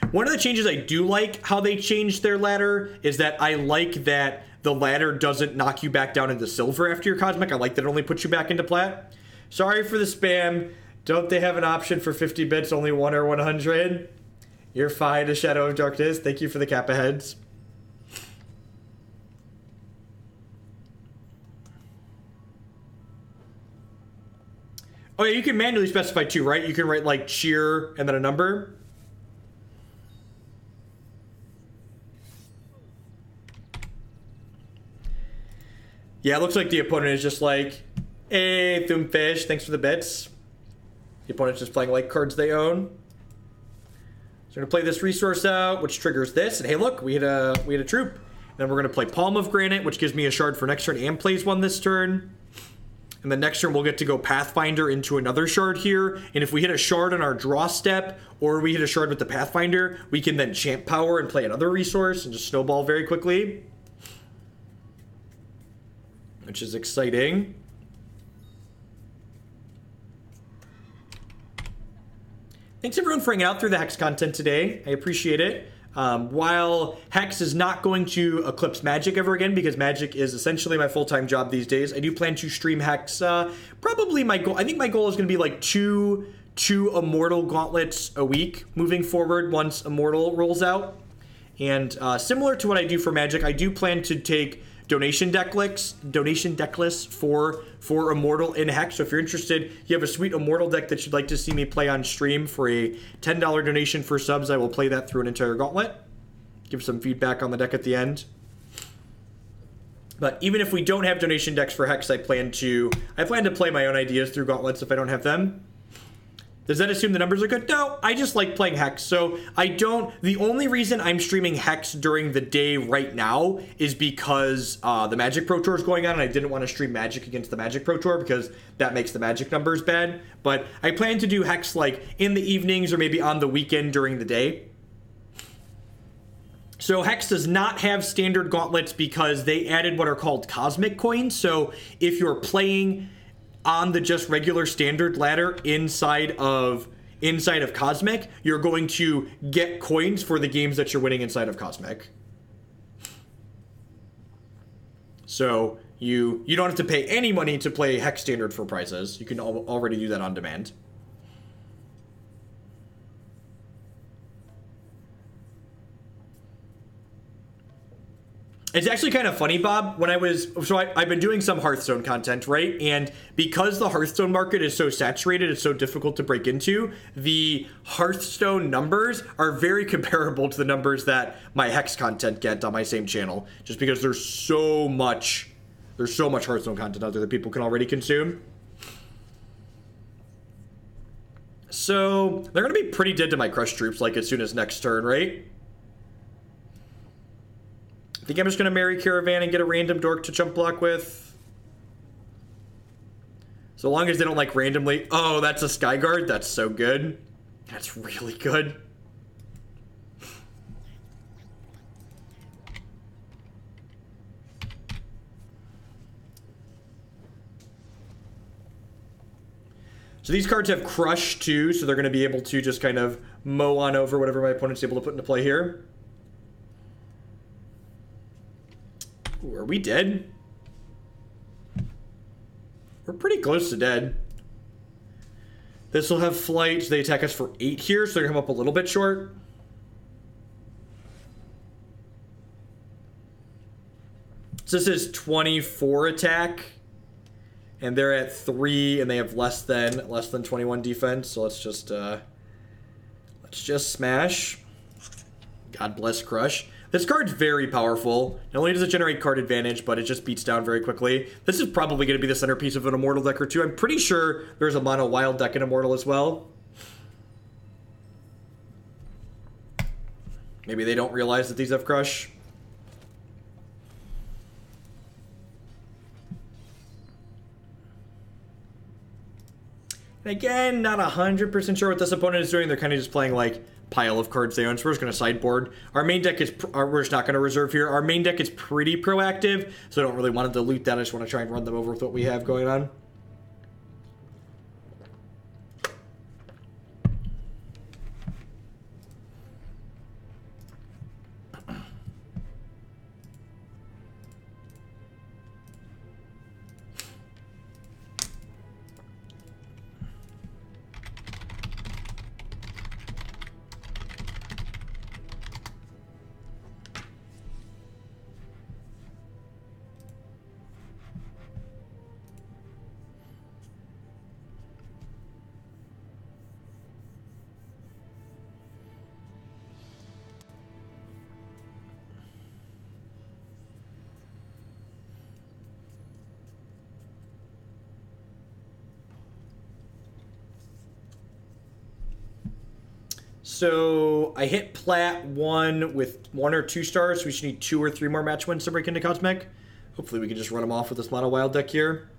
One of the changes I do like how they changed their ladder is that I like that the ladder doesn't knock you back down into silver after your Cosmic. I like that it only puts you back into plat. Sorry for the spam. Don't they have an option for 50 bits, only 1 or 100? You're fine, a Shadow of Darkness. Thank you for the Kappa heads. Oh yeah, you can manually specify too, right? You can write like cheer and then a number. Yeah, it looks like the opponent is just like, hey, Thumbfish, thanks for the bits. The opponent's just playing like cards they own. So we're gonna play this resource out, which triggers this, and hey, look, we had a troop. And then we're gonna play Palm of Granite, which gives me a shard for next turn and plays one this turn. And then next turn we'll get to go Pathfinder into another shard here. And if we hit a shard on our draw step, or we hit a shard with the Pathfinder, we can then champ power and play another resource and just snowball very quickly. Which is exciting. Thanks everyone for hanging out through the Hex content today. I appreciate it. While Hex is not going to eclipse Magic ever again, because Magic is essentially my full-time job these days, I do plan to stream Hex. Probably my goal, I think my goal is going to be like two Immortal gauntlets a week moving forward once Immortal rolls out. And similar to what I do for Magic, I do plan to take donation deck lists for Immortal in Hex. So if you're interested, you have a sweet Immortal deck that you'd like to see me play on stream for a $10 donation for subs, I will play that through an entire gauntlet. Give some feedback on the deck at the end. But even if we don't have donation decks for Hex, I plan to play my own ideas through gauntlets if I don't have them. Does that assume the numbers are good? No, I just like playing Hex. So the only reason I'm streaming Hex during the day right now is because the Magic Pro Tour is going on and I didn't want to stream Magic against the Magic Pro Tour because that makes the Magic numbers bad. But I plan to do Hex like in the evenings or maybe on the weekend during the day. So Hex does not have standard gauntlets because they added what are called Cosmic coins. So if you're playing on the just regular standard ladder inside of Cosmic, you're going to get coins for the games that you're winning inside of Cosmic. So you don't have to pay any money to play Hex standard for prizes. You can already do that on demand. It's actually kind of funny, Bob, I've been doing some Hearthstone content, right? And because the Hearthstone market is so saturated, it's so difficult to break into, the Hearthstone numbers are very comparable to the numbers that my Hex content get on my same channel, just because there's so much Hearthstone content out there that people can already consume. So they're going to be pretty dead to my Crush troops, like, as soon as next turn, right? I think I'm just going to Merry Caravan and get a random dork to chump block with. So long as they don't, like, randomly... Oh, that's a Skyguard? That's so good. That's really good. So these cards have Crush, too, so they're going to be able to just kind of mow on over whatever my opponent's able to put into play here. Ooh, are we dead? We're pretty close to dead. This will have flight. So they attack us for 8 here, so they're going to come up a little bit short. So this is 24 attack. And they're at 3, and they have less than 21 defense. So let's just smash. God bless Crush. This card's very powerful. Not only does it generate card advantage, but it just beats down very quickly. This is probably going to be the centerpiece of an Immortal deck or two. I'm pretty sure there's a mono wild deck in Immortal as well. Maybe they don't realize that these have Crush. And again, not 100% sure what this opponent is doing. They're kind of just playing like pile of cards they own, so we're just going to sideboard. Our main deck is, we're just not going to reserve here. Our main deck is pretty proactive, so I don't really want to dilute that. I just want to try and run them over with what we have going on. So I hit Plat 1 with 1 or 2 stars, so we should need 2 or 3 more match wins to break into Cosmic. Hopefully we can just run them off with this Mono Wild deck here.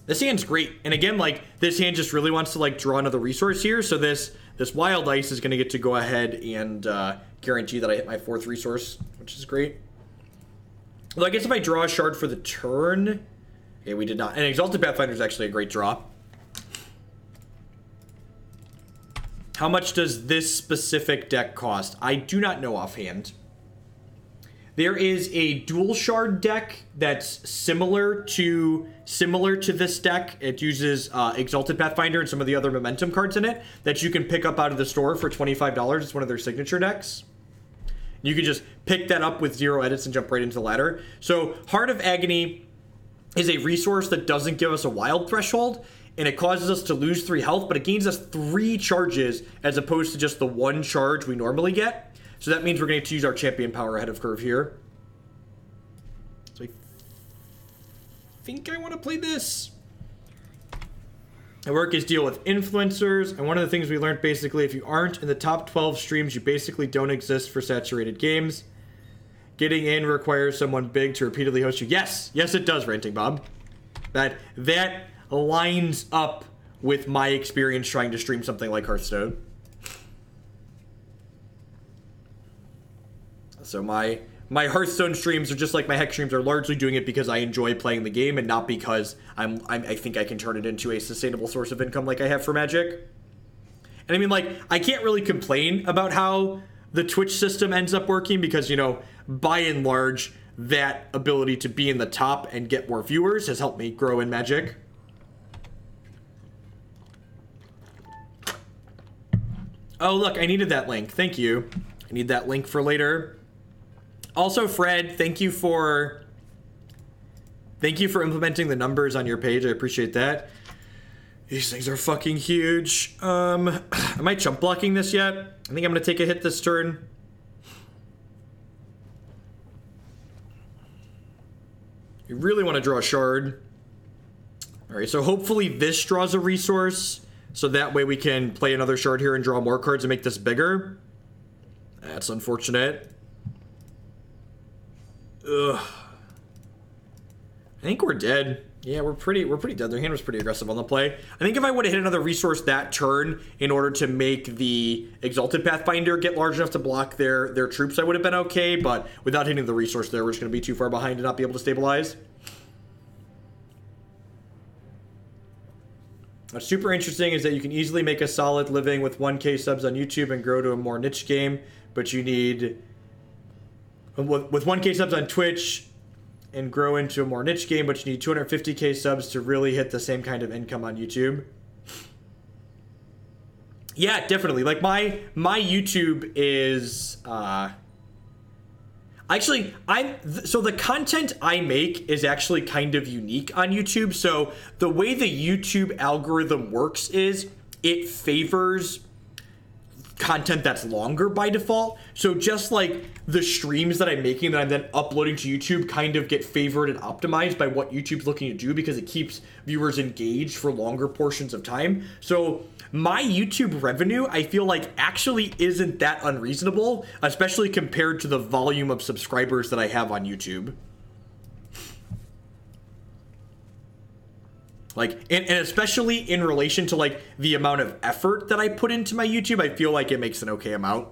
This hand's great, and again, like, this hand just really wants to, like, draw another resource here, so this Wild Ice is going to get to go ahead and guarantee that I hit my 4th resource, which is great. Well, I guess if I draw a shard for the turn... Okay, we did not. And Exalted Pathfinder is actually a great draw. How much does this specific deck cost? I do not know offhand. There is a dual shard deck that's similar to this deck. It uses Exalted Pathfinder and some of the other momentum cards in it that you can pick up out of the store for $25. It's one of their signature decks. You can just pick that up with 0 edits and jump right into the ladder. So Heart of Agony is a resource that doesn't give us a wild threshold, and it causes us to lose 3 health, but it gains us 3 charges as opposed to just the 1 charge we normally get. So that means we're going to use our champion power ahead of curve here. So I think I want to play this. My work is deal with influencers, and one of the things we learned basically, if you aren't in the top 12 streams, you basically don't exist for saturated games. Getting in requires someone big to repeatedly host you. Yes, yes it does, Ranting Bob. That lines up with my experience trying to stream something like Hearthstone. So my Hearthstone streams are just like my Hex streams, are largely doing it because I enjoy playing the game and not because I think I can turn it into a sustainable source of income like I have for Magic. And I mean, like, I can't really complain about how the Twitch system ends up working because, you know, by and large, that ability to be in the top and get more viewers has helped me grow in Magic. Oh, look, I needed that link. Thank you. I need that link for later. Also, Fred, thank you for implementing the numbers on your page. I appreciate that. These things are fucking huge. Am I chump blocking this yet? I think I'm gonna take a hit this turn. You really want to draw a shard. All right, so hopefully this draws a resource. So that way we can play another shard here and draw more cards and make this bigger. That's unfortunate. Ugh. I think we're dead. Yeah, we're pretty dead. Their hand was pretty aggressive on the play. I think if I would have hit another resource that turn in order to make the Exalted Pathfinder get large enough to block their troops, I would have been okay, but without hitting the resource there, we're just going to be too far behind and not be able to stabilize. What's super interesting is that you can easily make a solid living with 1K subs on YouTube and grow to a more niche game, but you need... With 1K subs on Twitch and grow into a more niche game, but you need 250K subs to really hit the same kind of income on YouTube. Yeah, definitely. Like, my YouTube is... Actually, so the content I make is actually kind of unique on YouTube. So the way the YouTube algorithm works is it favors content that's longer by default. So just like the streams that I'm making that I'm then uploading to YouTube kind of get favored and optimized by what YouTube's looking to do because it keeps viewers engaged for longer portions of time. So my YouTube revenue, I feel like, actually isn't that unreasonable, especially compared to the volume of subscribers that I have on YouTube. Like, and especially in relation to, like, the amount of effort that I put into my YouTube, I feel like it makes an okay amount.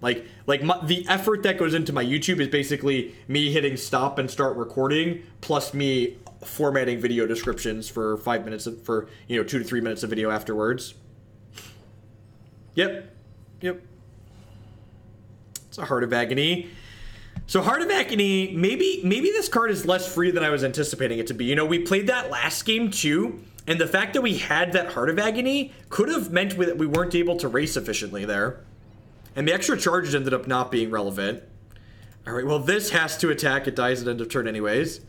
The effort that goes into my YouTube is basically me hitting stop and start recording, plus me formatting video descriptions for 5 minutes, for, 2 to 3 minutes of video afterwards. Yep. It's a Heart of Agony. So Heart of Agony, maybe this card is less free than I was anticipating it to be. We played that last game too, and the fact that we had that Heart of Agony could have meant that we weren't able to race efficiently there. And the extra charges ended up not being relevant. Alright, well this has to attack. It dies at end of turn anyways.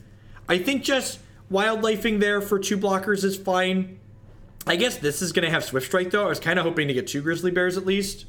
I think just wildlifing there for 2 blockers is fine. I guess this is going to have Swift Strike though. I was kind of hoping to get 2 Grizzly Bears at least.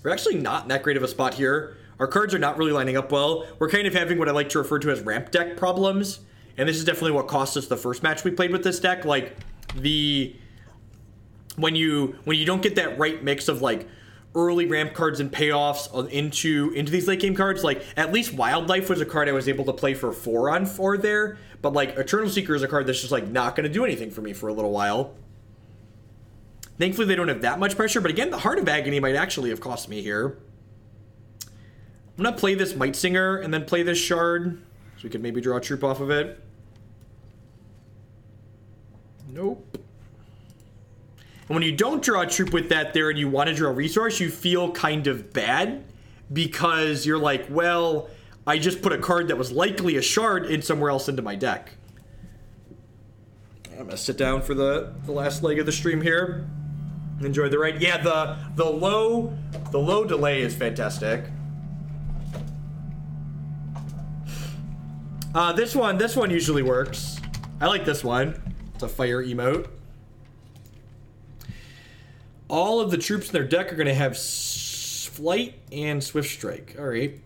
We're actually not in that great of a spot here. Our cards are not really lining up well. We're kind of having what I like to refer to as ramp deck problems. And this is definitely what cost us the first match we played with this deck. Like, when you don't get that right mix of, like, early ramp cards and payoffs into these late game cards, like, at least Wildlife was a card I was able to play for 4-on-4 there. But, like, Eternal Seeker is a card that's just, like, not going to do anything for me for a little while. Thankfully, they don't have that much pressure, but again, the Heart of Agony might actually have cost me here. I'm going to play this Mightsinger and then play this Shard, so we could maybe draw a troop off of it. Nope. And when you don't draw a troop with that there and you want to draw a resource, you feel kind of bad, because you're like, well, I just put a card that was likely a Shard in somewhere else into my deck. I'm going to sit down for the last leg of the stream here. Enjoy the ride. Yeah, the low delay is fantastic. This one usually works. I like this one. It's a fire emote. All of the troops in their deck are going to have flight and swift strike. All right.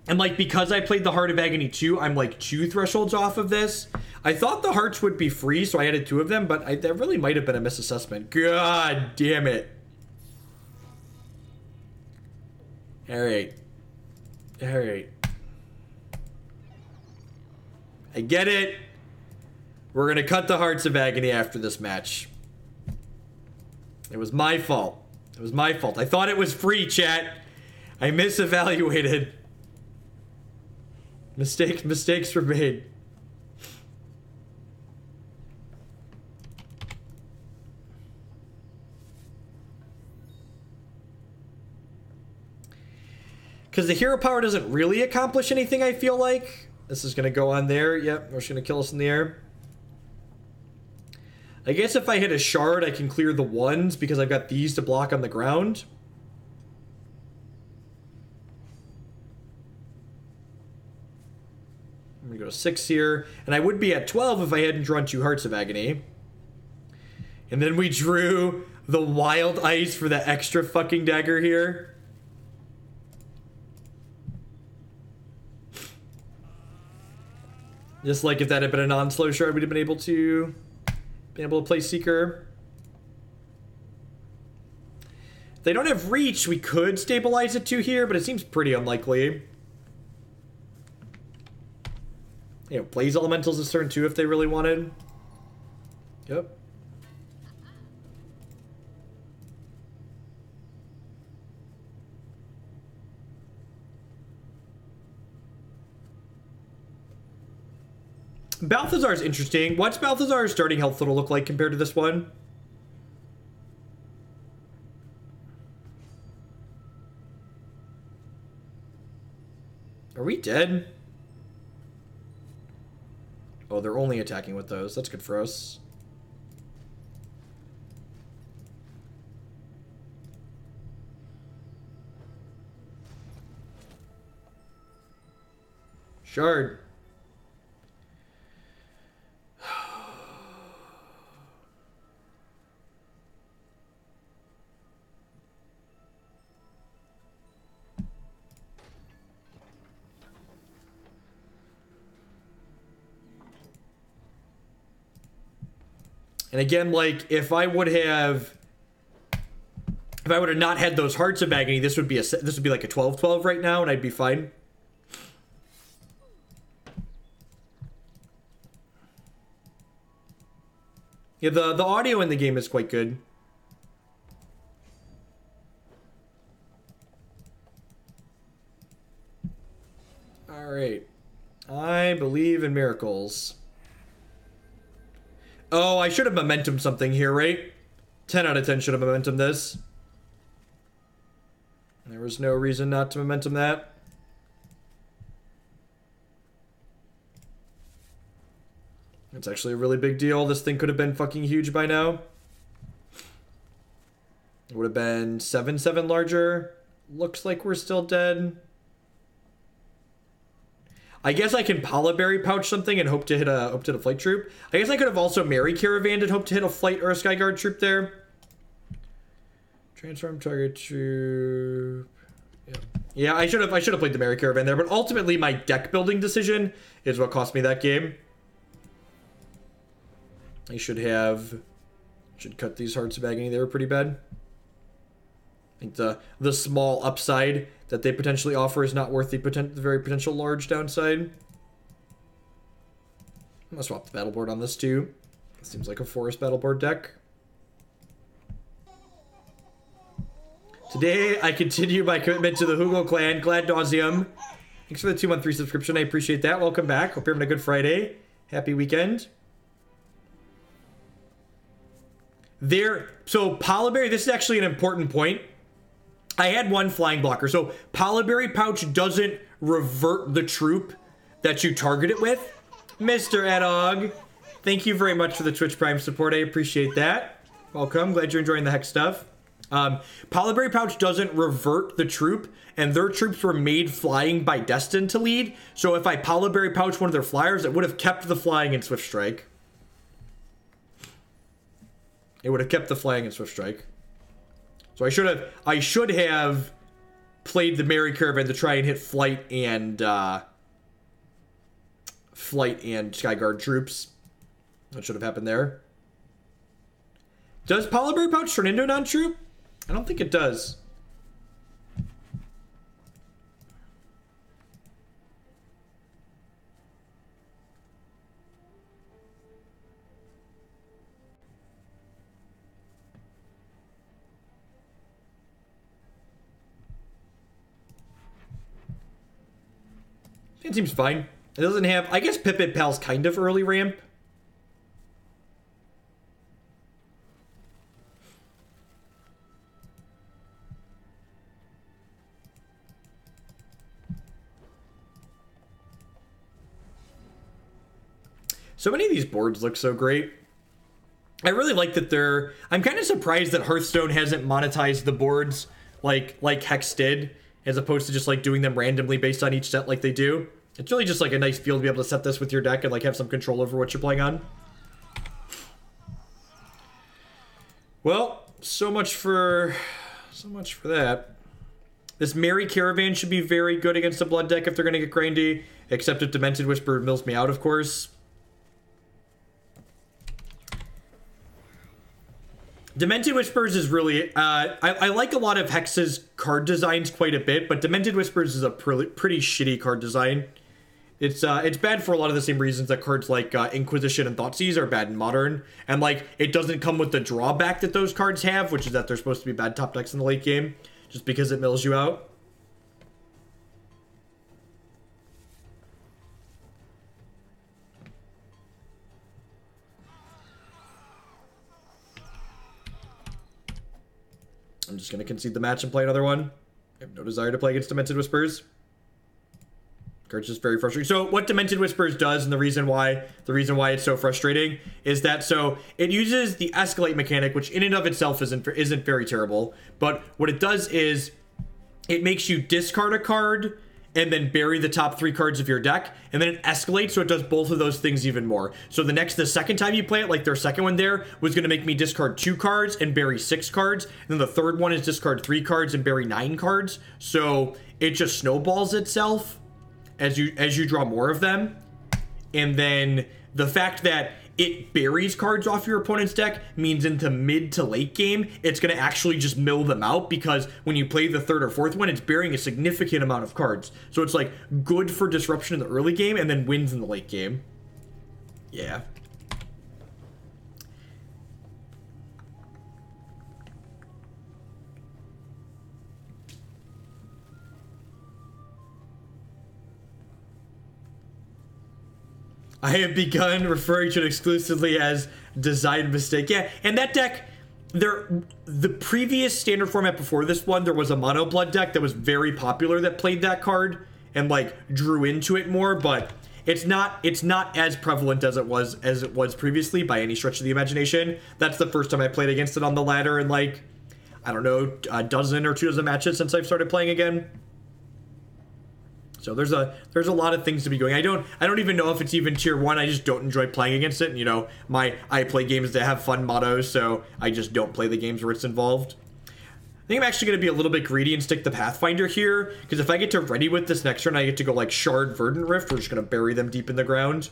And, like, because I played the Heart of Agony 2, I'm, like, 2 thresholds off of this. I thought the hearts would be free, so I added 2 of them, but that really might have been a misassessment. God damn it. Alright. Alright. I get it. We're gonna cut the Hearts of Agony after this match. It was my fault. It was my fault. I thought it was free, chat. I misevaluated. Mistakes were made. Because the hero power doesn't really accomplish anything, I feel like. This is going to go on there. Yep, we're just going to kill us in the air. I guess if I hit a shard, I can clear the ones because I've got these to block on the ground. I'm going to go 6 here. And I would be at 12 if I hadn't drawn 2 Hearts of Agony. And then we drew the Wild Ice for the extra fucking dagger here. Just like if that had been a non-slow shard, we'd have been able to play Seeker. If they don't have reach, we could stabilize it to here, but it seems pretty unlikely. You know, plays elementals this turn 2 if they really wanted. Yep. Balthazar is interesting. What's Balthazar's starting health total look like compared to this one? Are we dead? Oh, they're only attacking with those. That's good for us. Shard. And again, like, if I would have not had those Hearts of Agony, this would be like a 12-12 right now, and I'd be fine. Yeah, the audio in the game is quite good. Alright. I believe in miracles. Oh, I should have momentum something here, right? 10 out of 10 should have momentum this. There was no reason not to momentum that. It's actually a really big deal. This thing could have been fucking huge by now. It would have been 7/7 larger. Looks like we're still dead. I guess I can Palaberry pouch something and hope to hit a flight troop. I guess I could have also Merry Caravan and hope to hit a flight or a Skyguard troop there. Transform target troop. Yeah, I should have played the Merry Caravan there, but ultimately my deck building decision is what cost me that game. I should cut these Hearts of Agony. They were pretty bad. I think the small upside that they potentially offer is not worth the very potential large downside. I'm gonna swap the battle board on this too. Seems like a forest battle board deck. Today, I continue my commitment to the Hugo clan. Glad nauseum. Thanks for the 2-month free subscription. I appreciate that. Welcome back. Hope you're having a good Friday. Happy weekend. So Palaberry, this is actually an important point. I had one flying blocker. So Palaberry pouch doesn't revert the troop that you target it with. Mr. Edog, thank you very much for the Twitch Prime support. I appreciate that. Welcome. Glad you're enjoying the hex stuff. Palaberry pouch doesn't revert the troop, and their troops were made flying by Destin to lead. So if I Palaberry pouch one of their flyers, it would have kept the flying in Swift Strike. It would have kept the flying in Swift Strike. So I should have played the Merry Caravan to try and hit flight and Skyguard troops. That should have happened there. Does Palaberry pouch turn into a non-troop? I don't think it does. It seems fine. It doesn't have... I guess Pippit Pal's kind of early ramp. So many of these boards look so great. I really like that they're... I'm kind of surprised that Hearthstone hasn't monetized the boards like Hex did, as opposed to just like doing them randomly based on each set like they do. It's really just like a nice feel to be able to set this with your deck and like have some control over what you're playing on. Well, so much for that. This Merry Caravan should be very good against a blood deck if they're going to get grindy, except if Demented Whisper mills me out, of course. Demented Whispers is really... I like a lot of Hex's card designs quite a bit, but Demented Whispers is a pretty shitty card design. It's bad for a lot of the same reasons that cards like Inquisition and Thoughtseize are bad in Modern. And, like, it doesn't come with the drawback that those cards have, which is that they're supposed to be bad top decks in the late game, just because it mills you out. I'm just going to concede the match and play another one. I have no desire to play against Demented Whispers. Card's just very frustrating. So what Demented Whispers does, and the reason why it's so frustrating, is that so it uses the Escalate mechanic, which in and of itself isn't very terrible. But what it does is it makes you discard a card and then bury the top 3 cards of your deck, and then it escalates, so it does both of those things even more. So the second time you play it, like their second one there, was going to make me discard 2 cards and bury 6 cards, and then the third one is discard 3 cards and bury 9 cards. So it just snowballs itself as you draw more of them. And then the fact that it buries cards off your opponent's deck means into mid to late game, it's going to actually just mill them out, because when you play the third or fourth one, it's burying a significant amount of cards. So it's like good for disruption in the early game and then wins in the late game. Yeah. I have begun referring to it exclusively as design mistake. Yeah, and that deck, the previous standard format before this one, there was a mono blood deck that was very popular that played that card and like drew into it more, but it's not as prevalent as it was previously by any stretch of the imagination. That's the first time I played against it on the ladder in like, I don't know, a dozen or 2 dozen matches since I've started playing again. So there's a lot of things to be going. I don't even know if it's even tier 1. I just don't enjoy playing against it. And, you know, I play games that have fun mottos, so I just don't play the games where it's involved. I think I'm actually going to be a little bit greedy and stick the Pathfinder here, because if I get to ready with this next turn, I get to go like Shard Verdant Rift. We're just going to bury them deep in the ground.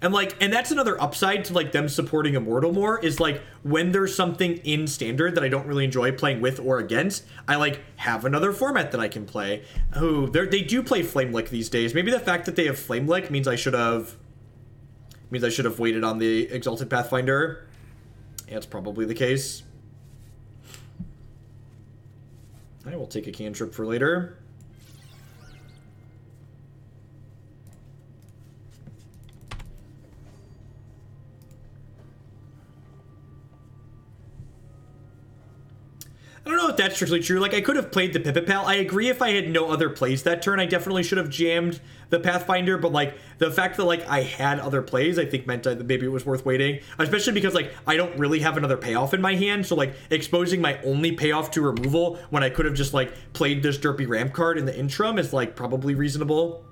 And like, and that's another upside to like them supporting Immortal more, is like when there's something in Standard that I don't really enjoy playing with or against, I like have another format that I can play. Oh, they do play Flamelick these days. Maybe the fact that they have Flamelick means I should have waited on the Exalted Pathfinder. Yeah, it's probably the case. I will take a cantrip for later. I don't know if that's strictly true. Like, I could have played the Pippit Pal. I agree, if I had no other plays that turn, I definitely should have jammed the Pathfinder, but, like, the fact that, like, I had other plays, I think meant that maybe it was worth waiting. Especially because, like, I don't really have another payoff in my hand, so, like, exposing my only payoff to removal when I could have just, like, played this derpy ramp card in the interim is, like, probably reasonable.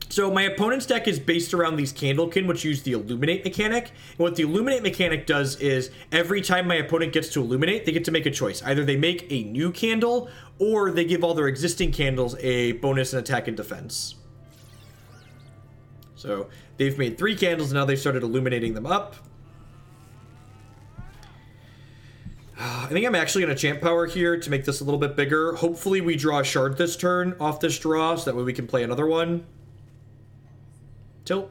So my opponent's deck is based around these Candlekin, which use the Illuminate mechanic. And what the Illuminate mechanic does is every time my opponent gets to Illuminate, they get to make a choice. Either they make a new candle, or they give all their existing candles a bonus in attack and defense. So they've made 3 candles, and now they've started illuminating them up. I think I'm actually going to Champ Power here to make this a little bit bigger. Hopefully we draw a Shard this turn off this draw, so that way we can play another one. Tilt.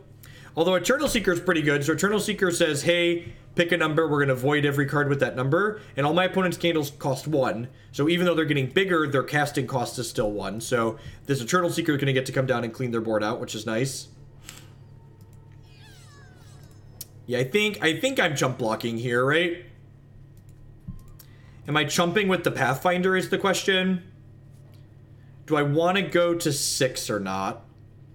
Although Eternal Seeker is pretty good. So Eternal Seeker says, hey, pick a number. We're going to void every card with that number. And all my opponent's candles cost 1. So even though they're getting bigger, their casting cost is still 1. So this Eternal Seeker is going to get to come down and clean their board out, which is nice. Yeah, I think I'm chump blocking here, right? Am I chumping with the Pathfinder is the question. Do I want to go to 6 or not?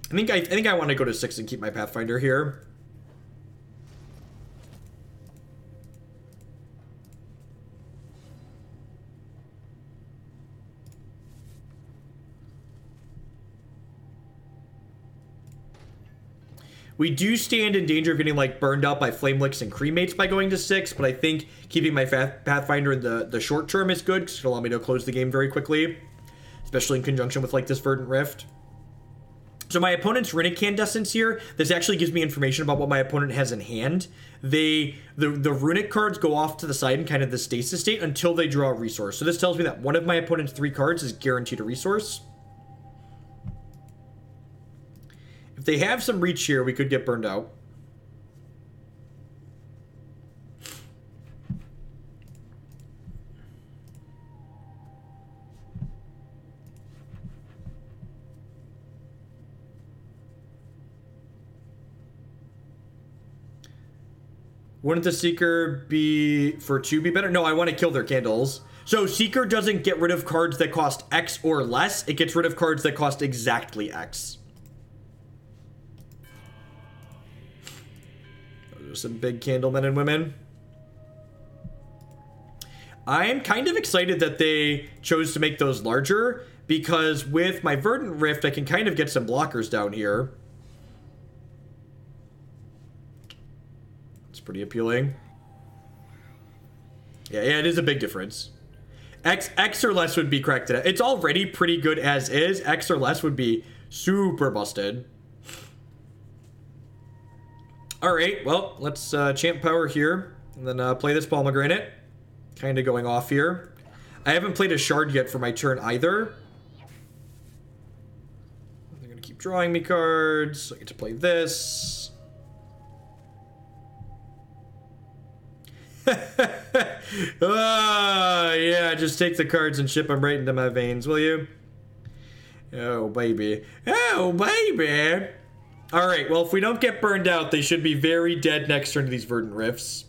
I think I want to go to 6 and keep my Pathfinder here. We do stand in danger of getting like burned out by Flamelicks and Cremates by going to 6, but I think keeping my Pathfinder in the short term is good, because it'll allow me to close the game very quickly, especially in conjunction with like this Verdant Rift. So my opponent's Runic Candescence here, this actually gives me information about what my opponent has in hand. The Runic cards go off to the side in kind of the stasis state until they draw a resource. So this tells me that one of my opponent's 3 cards is guaranteed a resource. If they have some reach here, we could get burned out. Wouldn't the Seeker be for 2 be better? No, I want to kill their candles. So Seeker doesn't get rid of cards that cost X or less. It gets rid of cards that cost exactly X. Those are some big candle men and women. I'm kind of excited that they chose to make those larger, because with my Verdant Rift, I can kind of get some blockers down here. Pretty appealing. Yeah, it is a big difference. X or less would be correct today. It's already pretty good as is. X or less would be super busted. All right, well, let's champ power here and then play this Palm of Granite. Kind of going off here. I haven't played a shard yet for my turn either. They're going to keep drawing me cards. So I get to play this. Yeah, just take the cards and ship them right into my veins, will you? Oh, baby. Oh, baby. All right, well, if we don't get burned out, they should be very dead next turn to these Verdant Rifts.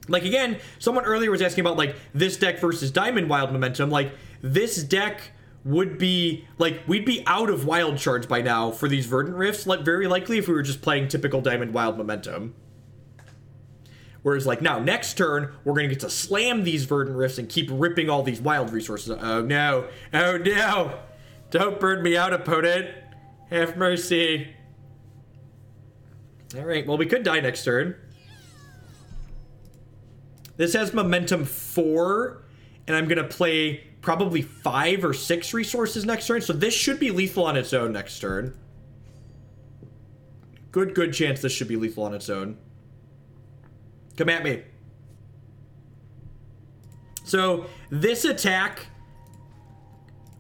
Like, again, someone earlier was asking about, like, this deck versus Diamond Wild Momentum. Like, this deck would be, like, we'd be out of Wild Shards by now for these Verdant Rifts, like, very likely if we were just playing typical Diamond Wild Momentum. Whereas, like, now, next turn, we're going to get to slam these Verdant Rifts and keep ripping all these wild resources. Oh, no. Oh, no. Don't burn me out, opponent. Have mercy. All right, well, we could die next turn. This has momentum 4, and I'm going to play probably 5 or 6 resources next turn, so this should be lethal on its own next turn. Good chance this should be lethal on its own. Come at me. So, this attack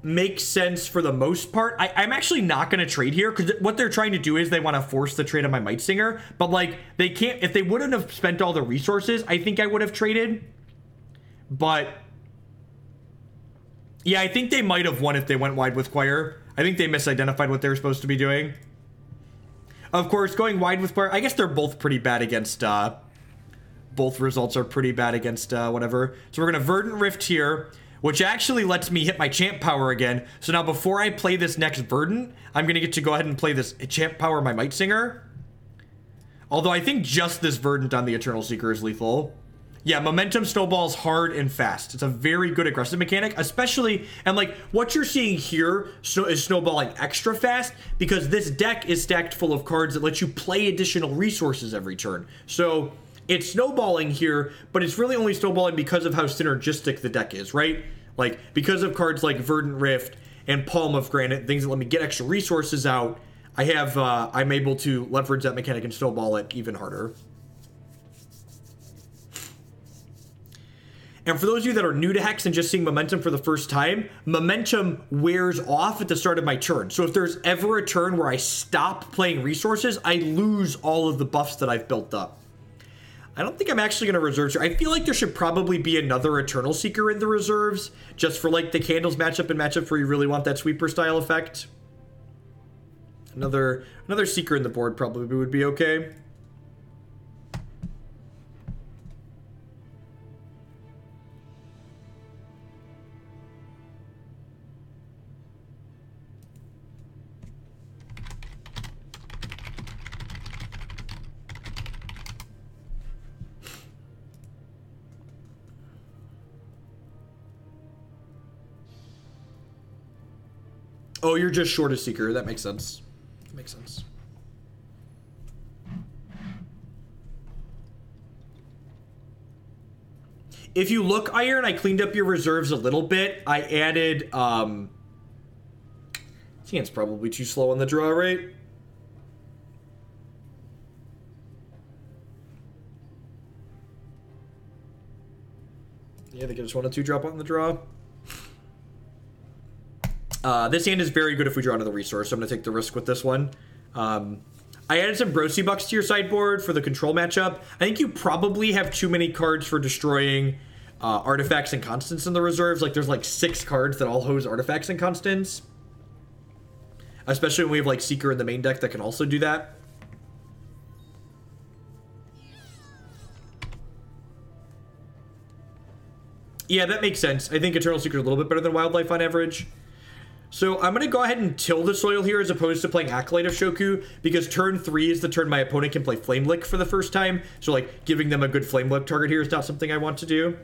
makes sense for the most part. I'm actually not going to trade here, because what they're trying to do is they want to force the trade on my Mightsinger, but, like, they can't. If they wouldn't have spent all the resources, I think I would have traded. But yeah, I think they might have won if they went wide with Choir. I think they misidentified what they were supposed to be doing. Of course, going wide with Choir, I guess they're both pretty bad against both results are pretty bad against whatever. So we're going to Verdant Rift here, which actually lets me hit my champ power again. So now before I play this next Verdant, I'm going to get to go ahead and play this champ power my Mightsinger. Although I think just this Verdant on the Eternal Seeker is lethal. Yeah, momentum snowballs hard and fast. It's a very good aggressive mechanic, especially, and like what you're seeing here is snowballing extra fast because this deck is stacked full of cards that let you play additional resources every turn. So it's snowballing here, but it's really only snowballing because of how synergistic the deck is, right? Like, because of cards like Verdant Rift and Palm of Granite, things that let me get extra resources out, I'm able to leverage that mechanic and snowball it even harder. And for those of you that are new to Hex and just seeing momentum for the first time, momentum wears off at the start of my turn. So if there's ever a turn where I stop playing resources, I lose all of the buffs that I've built up. I don't think I'm actually going to reserve here. I feel like there should probably be another Eternal Seeker in the reserves, just for like the Candles matchup and matchup where you really want that sweeper style effect. Another Seeker in the board probably would be okay. Oh, you're just short a Seeker. That makes sense. That makes sense. If you look, Iron, I cleaned up your reserves a little bit. I added, I think it's probably too slow on the draw rate. Yeah, they just want a 2-drop on the draw. This hand is very good if we draw another resource, so I'm going to take the risk with this one. I added some Brosi-Buks to your sideboard for the control matchup. I think you probably have too many cards for destroying artifacts and constants in the reserves. Like, there's like 6 cards that all hose artifacts and constants. Especially when we have like Seeker in the main deck that can also do that. Yeah, that makes sense. I think Eternal Seeker is a little bit better than Wildlife on average. So I'm going to go ahead and till the soil here as opposed to playing Acolyte of Shoku, because turn 3 is the turn my opponent can play Flame Lick for the first time. So like giving them a good Flame Lick target here is not something I want to do.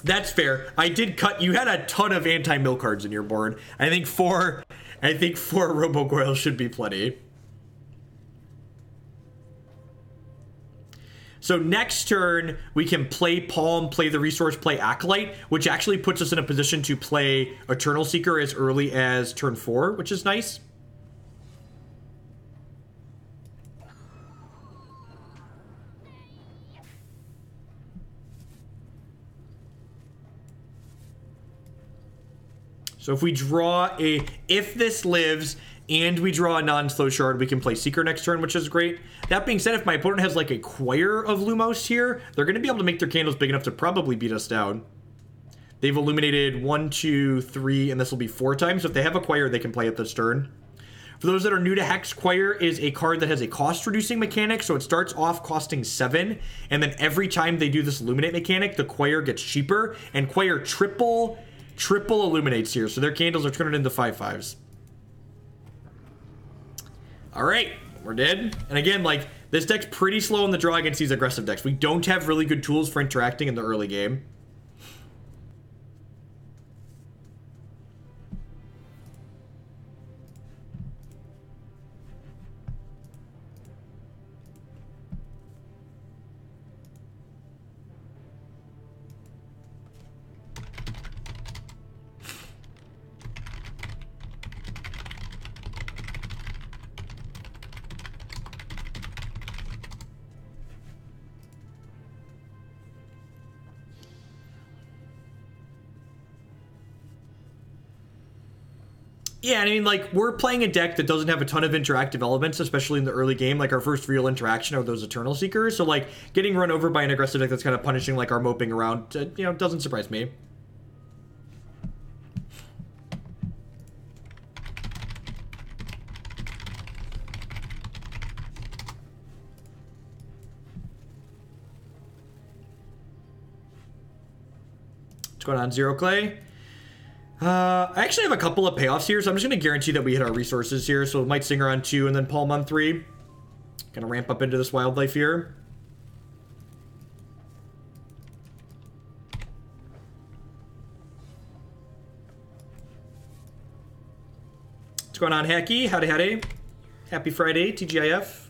That's fair. I did cut. You had a ton of anti-mill cards in your board. I think four Robogoyle should be plenty. So next turn, we can play Palm, play the resource, play Acolyte, which actually puts us in a position to play Eternal Seeker as early as turn 4, which is nice. So if we draw if this lives and we draw a non-slow shard, we can play Seeker next turn, which is great. That being said, if my opponent has like a Choir of Lumos here, they're going to be able to make their candles big enough to probably beat us down. They've illuminated 1, 2, 3, and this will be 4 times. So if they have a Choir, they can play it this turn. For those that are new to Hex, Choir is a card that has a cost-reducing mechanic, so it starts off costing 7, and then every time they do this Illuminate mechanic, the Choir gets cheaper, and Choir triple illuminates here, so their candles are turning into 5/5s. Alright, we're dead. And again, like, this deck's pretty slow in the draw against these aggressive decks. We don't have really good tools for interacting in the early game. Yeah, I mean, like, we're playing a deck that doesn't have a ton of interactive elements, especially in the early game. Like, our first real interaction are those Eternal Seekers. So, like, getting run over by an aggressive deck that's kind of punishing, like, our moping around, you know, doesn't surprise me. What's going on, Zero Clay? I actually have a couple of payoffs here, so I'm just going to guarantee that we hit our resources here. So Mightsinger on 2 and then Palm on 3. Gonna ramp up into this wildlife here. What's going on, Hacky? Howdy, howdy. Happy Friday, TGIF.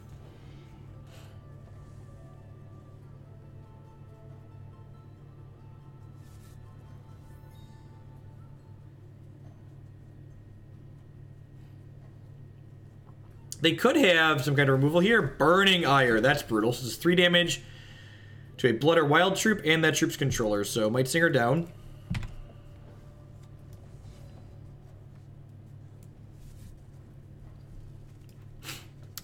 They could have some kind of removal here. Burning Ire. That's brutal. So this is 3 damage to a Blood or Wild troop and that troop's controller. So Mightsinger down.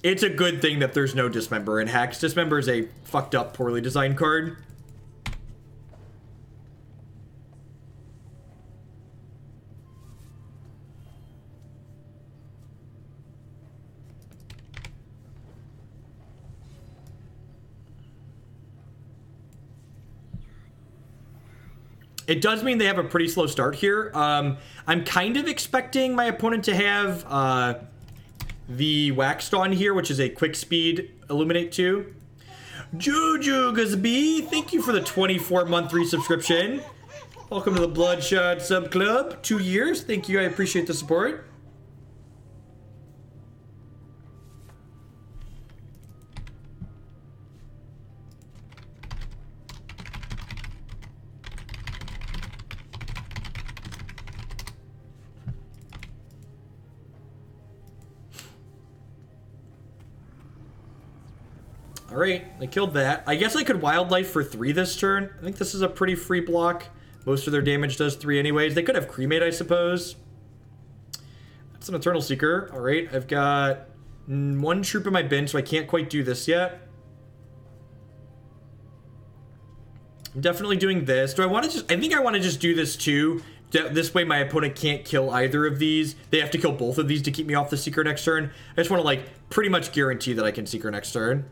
It's a good thing that there's no Dismember in Hex. Dismember is a fucked up, poorly designed card. It does mean they have a pretty slow start here. I'm kind of expecting my opponent to have the Waxed on here, which is a quick speed Illuminate 2. Juju Gazby, thank you for the 24-month resubscription. Welcome to the Bloodshot Sub Club. 2 years. Thank you. I appreciate the support. Alright, I killed that. I guess I could Wildlife for 3 this turn. I think this is a pretty free block. Most of their damage does 3 anyways. They could have Cremate, I suppose. That's an Eternal Seeker. Alright, I've got 1 troop in my bin, so I can't quite do this yet. I'm definitely doing this. Do I want to just... I think I want to just do this too. This way my opponent can't kill either of these. They have to kill both of these to keep me off the Seeker next turn. I just want to, like, pretty much guarantee that I can Seeker next turn.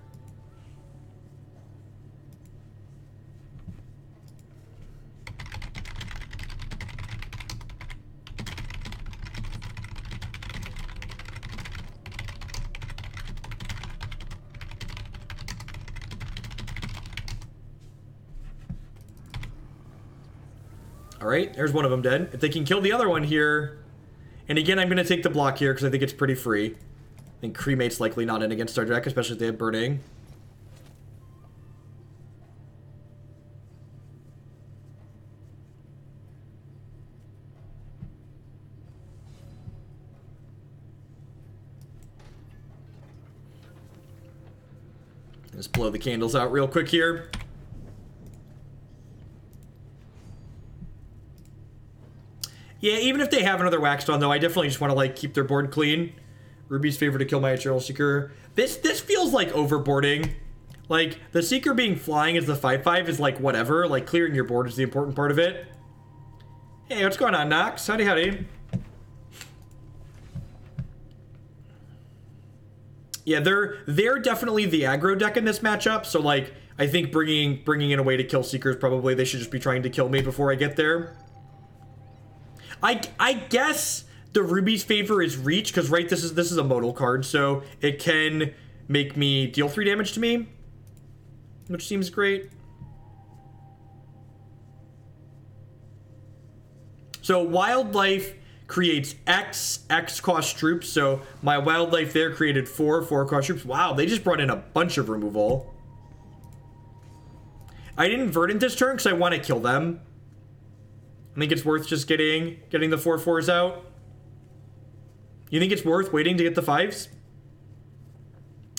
Alright, there's one of them dead. If they can kill the other one here... And again, I'm going to take the block here because I think it's pretty free. I think Cremate's likely not in against our deck, especially if they have Burning. Let's blow the candles out real quick here. Yeah, even if they have another Waxstone, though, I definitely just want to, like, keep their board clean. Ruby's favor to kill my Eternal Seeker. This feels like overboarding. Like, the Seeker being flying as the 5/5 is, like, whatever. Like, clearing your board is the important part of it. Hey, what's going on, Nox? Howdy, howdy. Yeah, they're definitely the aggro deck in this matchup. So, like, I think bringing in a way to kill Seekers, probably they should just be trying to kill me before I get there. I guess the Ruby's favor is reach, because right, this is a modal card, so it can make me deal 3 damage to me, which seems great. So Wildlife creates X cost troops, so my Wildlife there created 4 cost troops. Wow, they just brought in a bunch of removal. I didn't Verdant this turn because I want to kill them. I think it's worth just getting the 4/4s out. You think it's worth waiting to get the 5s?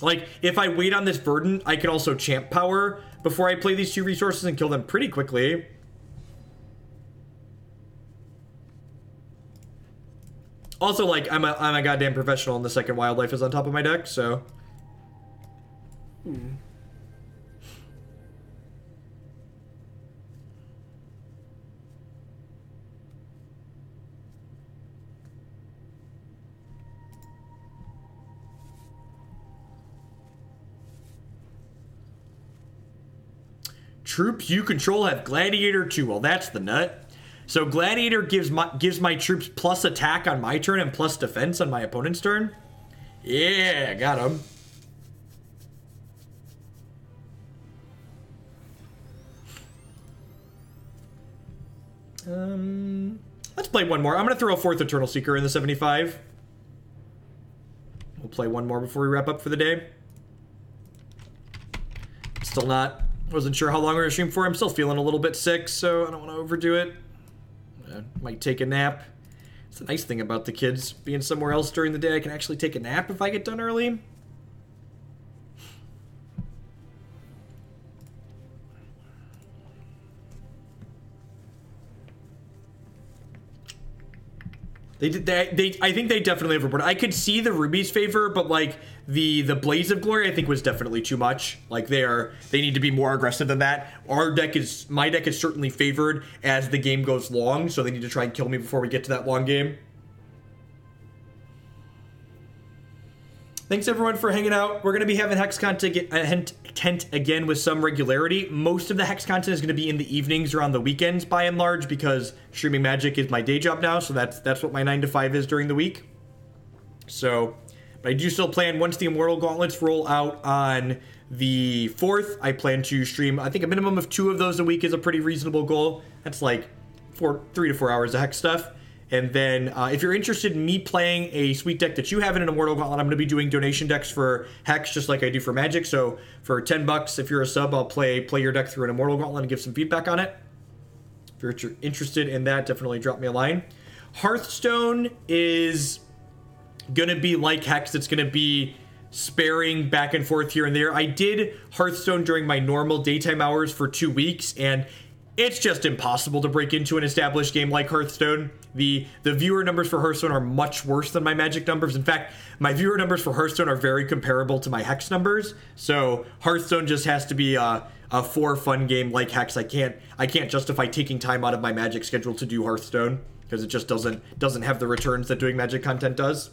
Like, if I wait on this Verdant, I can also champ power before I play these 2 resources and kill them pretty quickly. Also, like, I'm a goddamn professional, and the second Wildlife is on top of my deck, so. Troops you control have Gladiator too. Well, that's the nut. So Gladiator gives my troops plus attack on my turn and plus defense on my opponent's turn. Yeah, got him. Let's play one more. I'm gonna throw a 4th Eternal Seeker in the 75. We'll play one more before we wrap up for the day. Still not. Wasn't sure how long we were streaming for. I'm still feeling a little bit sick, so I don't want to overdo it. Might take a nap. It's the nice thing about the kids being somewhere else during the day. I can actually take a nap if I get done early. I think they definitely overboard. I could see the Ruby's favor, but like the Blaze of Glory, I think was definitely too much. Like they need to be more aggressive than that. My deck is certainly favored as the game goes long, so they need to try and kill me before we get to that long game. Thanks everyone for hanging out. We're going to be having Hex content again with some regularity. Most of the Hex content is going to be in the evenings or on the weekends by and large, because streaming Magic is my day job now, so that's what my 9 to 5 is during the week. So, but I do still plan, once the Immortal Gauntlets roll out on the 4th, I plan to stream, I think a minimum of 2 of those a week is a pretty reasonable goal. That's like 3 to 4 hours of Hex stuff. And then if you're interested in me playing a sweet deck that you have in an Immortal Gauntlet, I'm going to be doing donation decks for Hex just like I do for Magic. So for $10, if you're a sub, I'll play your deck through an Immortal Gauntlet and give some feedback on it. If you're interested in that, definitely drop me a line. Hearthstone is going to be like Hex. It's going to be sparing back and forth here and there. I did Hearthstone during my normal daytime hours for 2 weeks, and it's just impossible to break into an established game like Hearthstone. The viewer numbers for Hearthstone are much worse than my Magic numbers. In fact, my viewer numbers for Hearthstone are very comparable to my Hex numbers. So Hearthstone just has to be a for fun game like Hex. I can't justify taking time out of my Magic schedule to do Hearthstone because it just doesn't have the returns that doing Magic content does.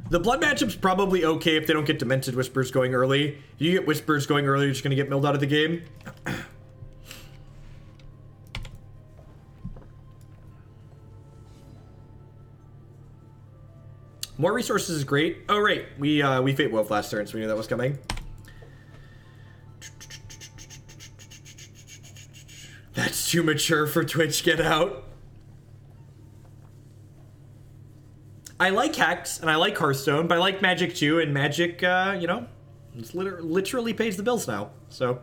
The blood matchup's probably okay if they don't get Demented Whispers going early. If you get Whispers going early, you're just going to get milled out of the game. More resources is great. Oh, right. We Fate Wolf last turn, so we knew that was coming. That's too mature for Twitch. Get out. I like Hex, and I like Hearthstone, but I like Magic too, and Magic, you know, it's literally pays the bills now. So,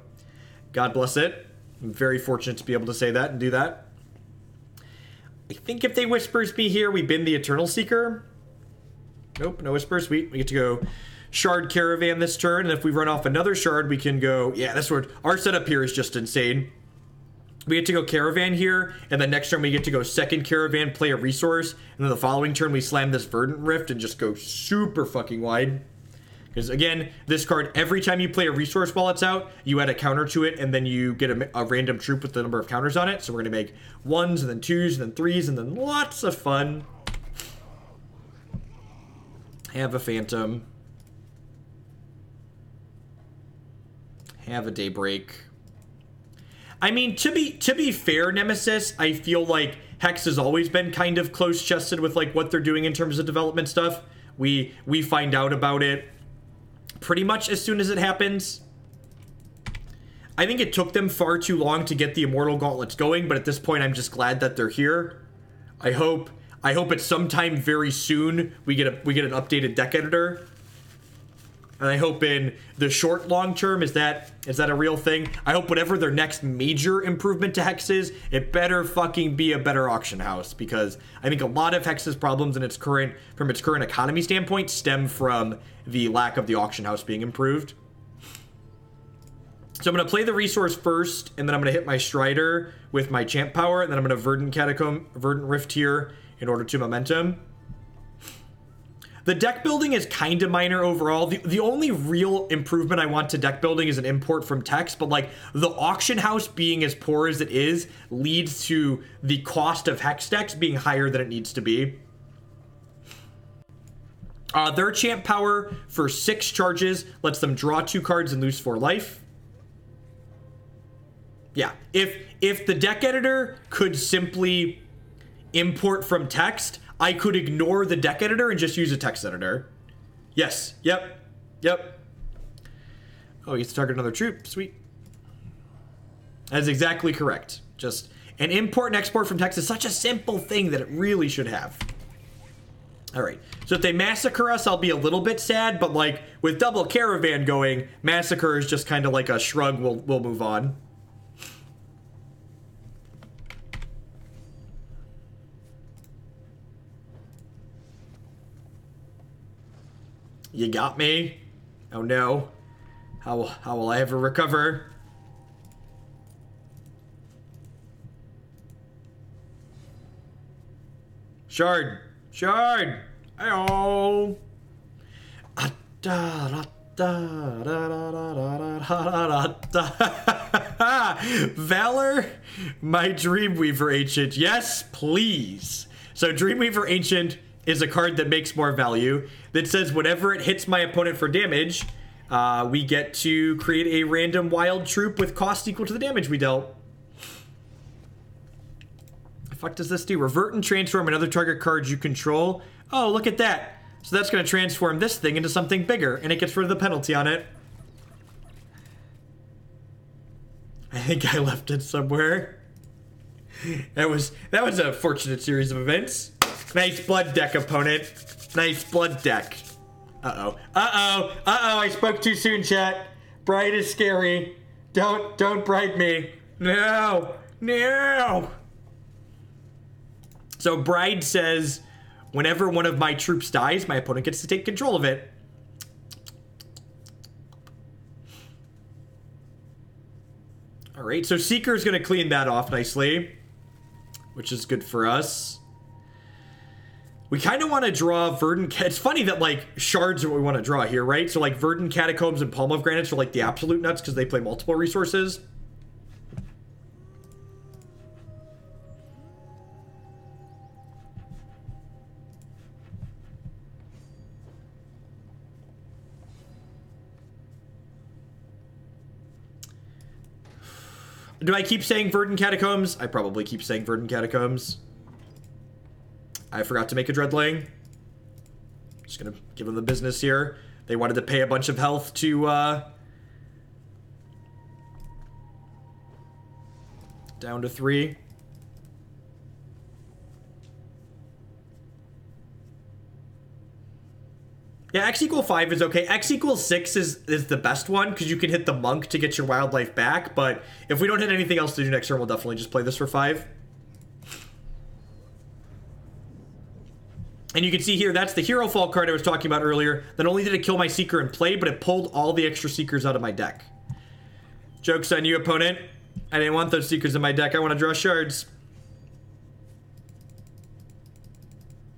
God bless it. I'm very fortunate to be able to say that and do that. I think if they Whispers me here, we bin the Eternal Seeker. Nope, no Whisper. Sweet. We get to go Shard Caravan this turn, and if we run off another Shard, we can go... Yeah, that's what... Our setup here is just insane. We get to go Caravan here, and then next turn we get to go second Caravan, play a resource, and then the following turn we slam this Verdant Rift and just go super fucking wide. Because again, this card, every time you play a resource while it's out, you add a counter to it, and then you get a random troop with the number of counters on it. So we're going to make 1s, and then 2s, and then 3s, and then lots of fun. Have a Phantom. Have a Daybreak. I mean, to be fair, Nemesis, I feel like Hex has always been kind of close-chested with like what they're doing in terms of development stuff. We find out about it pretty much as soon as it happens. I think it took them far too long to get the Immortal Gauntlets going, but at this point, I'm just glad that they're here. I hope at some time very soon we get an updated deck editor. And I hope in the short long term, is that a real thing? I hope whatever their next major improvement to Hex is, it better fucking be a better auction house, because I think a lot of Hex's problems in from its current economy standpoint stem from the lack of the auction house being improved. So I'm going to play the resource first, and then I'm going to hit my Strider with my champ power, and then I'm going to Verdant Rift here in order to momentum. The deck building is kind of minor overall. The only real improvement I want to deck building is an import from text, but like the auction house being as poor as it is leads to the cost of Hex decks being higher than it needs to be. Their champ power for 6 charges lets them draw 2 cards and lose 4 life. Yeah, if the deck editor could simply import from text, I could ignore the deck editor and just use a text editor. Yes. Yep. Oh, he gets to target another troop. Sweet. That is exactly correct. Just an import and export from text is such a simple thing that it really should have. All right. So if they massacre us, I'll be a little bit sad, but like with double Caravan going, massacre is just kind of like a shrug. We'll move on. You got me? Oh no. How will I ever recover? Shard! Oh. Valor, my Dreamweaver Ancient. Yes, please. So Dreamweaver Ancient is a card that makes more value. That says whenever it hits my opponent for damage, we get to create a random wild troop with cost equal to the damage we dealt. The fuck does this do? Revert and transform another target card you control. Oh, look at that. So that's going to transform this thing into something bigger, and it gets rid of the penalty on it. I think I left it somewhere. That was a fortunate series of events. Nice blood deck, opponent. Nice blood deck. Uh-oh. I spoke too soon, chat. Bride is scary. Don't bride me. No. So Bride says, whenever one of my troops dies, my opponent gets to take control of it. All right, so Seeker is going to clean that off nicely, which is good for us. We kind of want to draw Verdant... It's funny that, like, Shards are what we want to draw here, right? So, like, Verdant Catacombs and Palm of Granite are, like, the absolute nuts because they play multiple resources. Do I keep saying Verdant Catacombs? I probably keep saying Verdant Catacombs. I forgot to make a Dreadling. Just gonna give them the business here. They wanted to pay a bunch of health to, down to 3. Yeah, X equal 5 is okay. X equals 6 is the best one because you can hit the monk to get your wildlife back. But if we don't hit anything else to do next turn, we'll definitely just play this for 5. And you can see here, that's the Hero Fall card I was talking about earlier. Not only did it kill my Seeker in play, but it pulled all the extra Seekers out of my deck. Joke's on you, opponent. I didn't want those Seekers in my deck. I want to draw shards.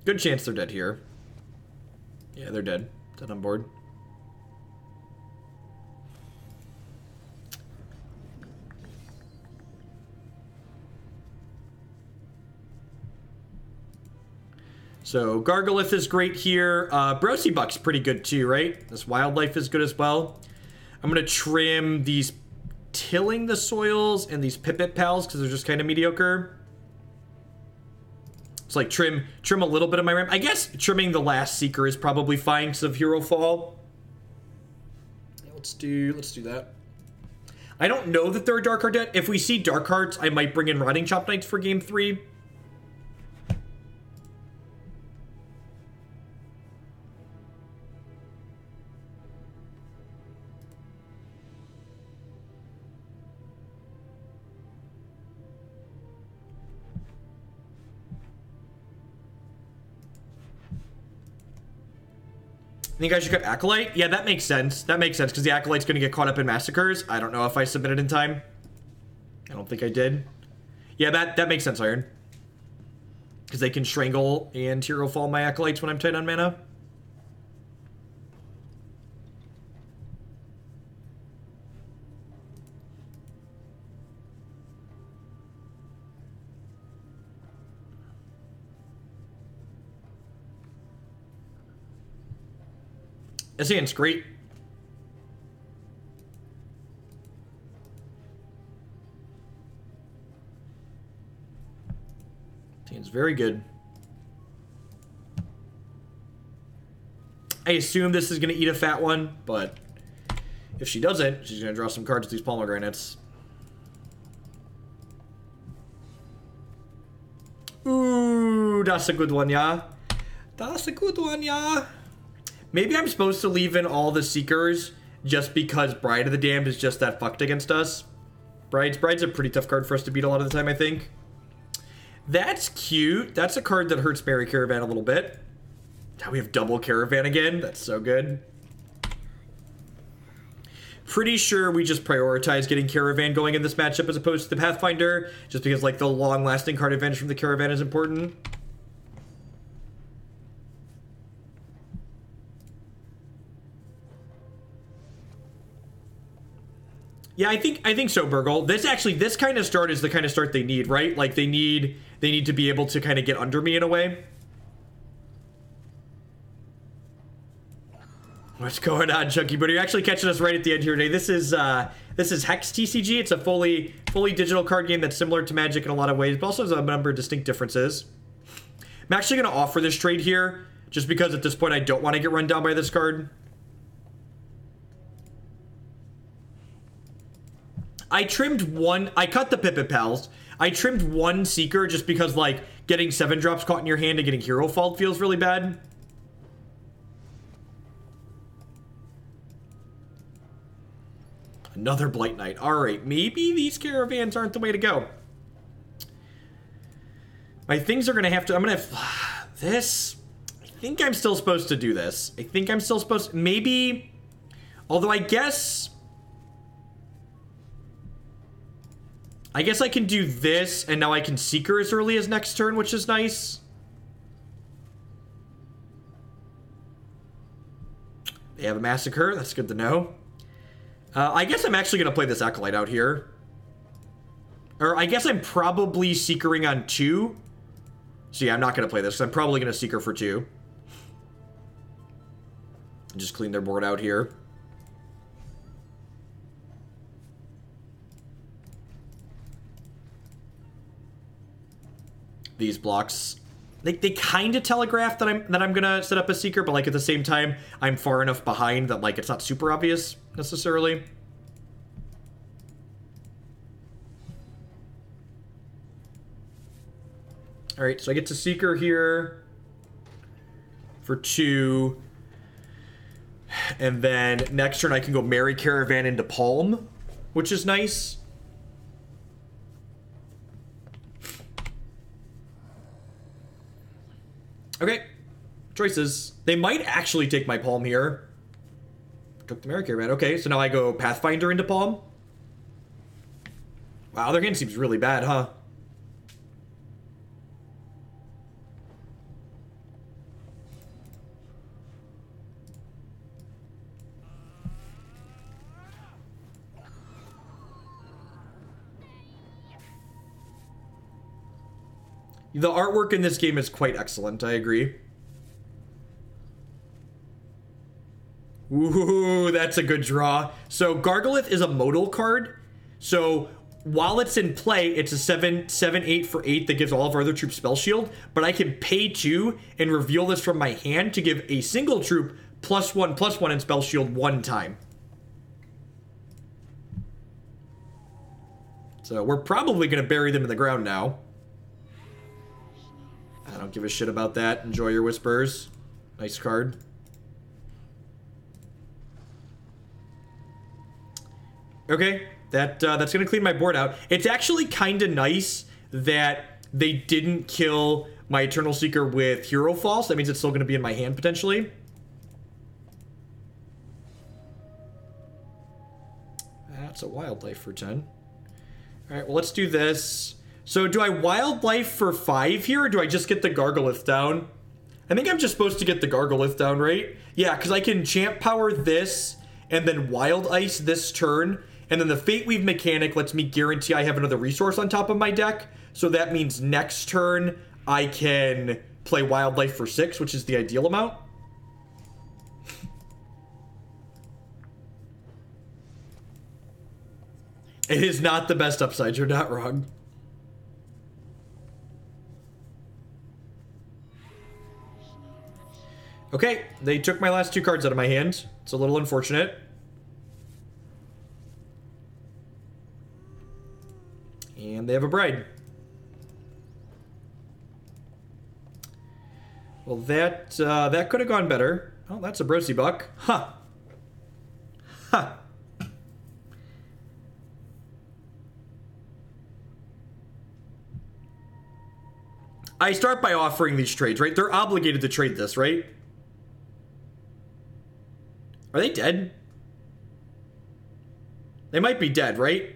Good chance they're dead here. Yeah, they're dead. Dead on board. So Gargalith is great here. Brosi-Buk's pretty good too, right? This wildlife is good as well. I'm going to trim these tilling the soils and these Pippit Pals because they're just kind of mediocre. It's like trim a little bit of my ramp. I guess trimming the last Seeker is probably fine because of Hero Fall. Yeah, let's do that. I don't know that they're a Dark Heart yet. If we see Dark Hearts, I might bring in Rotting Chompknights for game 3. Think I should cut Acolyte? Yeah, that makes sense. That makes sense, because the Acolyte's going to get caught up in massacres. I don't know if I submitted in time. I don't think I did. Yeah, that makes sense, Iron. Because they can Strangle and Hero Fall my Acolytes when I'm tight on mana. This hand's great. This hand's very good. I assume this is going to eat a fat one, but if she doesn't, she's going to draw some cards with these Palm of Granites. Ooh, that's a good one, yeah. That's a good one, yeah. Maybe I'm supposed to leave in all the Seekers just because Bride of the Damned is just that fucked against us. Bride's a pretty tough card for us to beat a lot of the time, I think. That's cute. That's a card that hurts Merry Caravan a little bit. Now we have double Caravan again. That's so good. Pretty sure we just prioritize getting Caravan going in this matchup as opposed to the Pathfinder, just because like the long-lasting card advantage from the Caravan is important. Yeah, I think so, Burgle. This kind of start is the kind of start they need, right? Like they need to be able to kind of get under me in a way. What's going on, Chunky Booty? You're actually catching us right at the end here today. This is Hex TCG. It's a fully digital card game that's similar to Magic in a lot of ways, but also has a number of distinct differences. I'm actually going to offer this trade here, just because at this point I don't want to get run down by this card. I cut the Pippit Pals. I trimmed one Seeker just because, like, getting 7-drops caught in your hand and getting Hero Fall feels really bad. Another Blight Knight. Alright, maybe these Caravans aren't the way to go. My things are going to have to... I'm going to have... This... I think I'm still supposed to do this. I think I'm still supposed to... Maybe... Although I guess I can do this, and now I can Seeker as early as next turn, which is nice. They have a Massacre. That's good to know. I guess I'm actually going to play this Acolyte out here. Or I guess I'm probably Seekering on 2. So yeah, I'm not going to play this. I'm probably going to Seeker for 2. Just clean their board out here. These blocks, they kind of telegraph that I'm gonna set up a Seeker, but like at the same time, I'm far enough behind that like it's not super obvious necessarily. All right, so I get to Seeker here for 2. And then next turn I can go Merry Caravan into Palm, which is nice. Okay. Choices. They might actually take my Palm here. Took the Merry Caravan. Okay, so now I go Pathfinder into Palm. Wow, their hand seems really bad, huh? The artwork in this game is quite excellent, I agree. Ooh, that's a good draw. So Gargalith is a modal card. So while it's in play, it's a 7/8 for 8 that gives all of our other troops spell shield. But I can pay 2 and reveal this from my hand to give a single troop +1/+1 in spell shield 1 time. So we're probably going to bury them in the ground now. I don't give a shit about that. Enjoy your whispers. Nice card. Okay, that's going to clean my board out. It's actually kind of nice that they didn't kill my Eternal Seeker with Hero Falls. That means it's still going to be in my hand, potentially. That's a Wildlife for 10. Alright, well, let's do this. So, do I Wildlife for 5 here, or do I just get the Gargalith down? I think I'm just supposed to get the Gargalith down, right? Yeah, because I can Champ Power this, and then Wild Ice this turn, and then the Fate Weave mechanic lets me guarantee I have another resource on top of my deck, so that means next turn I can play Wildlife for 6, which is the ideal amount. It is not the best upside, you're not wrong. Okay, they took my last 2 cards out of my hand. It's a little unfortunate. And they have a bride. Well, that could have gone better. Oh, that's a Brosi-Buk. Huh. Huh. I start by offering these trades, right? They're obligated to trade this, right? Are they dead? They might be dead, right?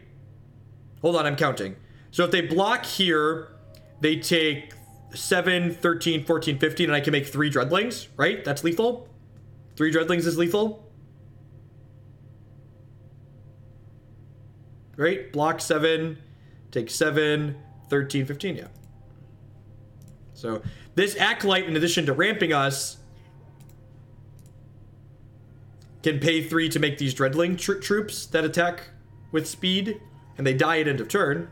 Hold on, I'm counting. So if they block here, they take 7, 13, 14, 15, and I can make 3 Dreadlings, right? That's lethal. 3 Dreadlings is lethal. Right? Block 7, take 7, 13, 15, yeah. So this Acolyte, in addition to ramping us, can pay 3 to make these Dreadling troops that attack with speed, and they die at end of turn.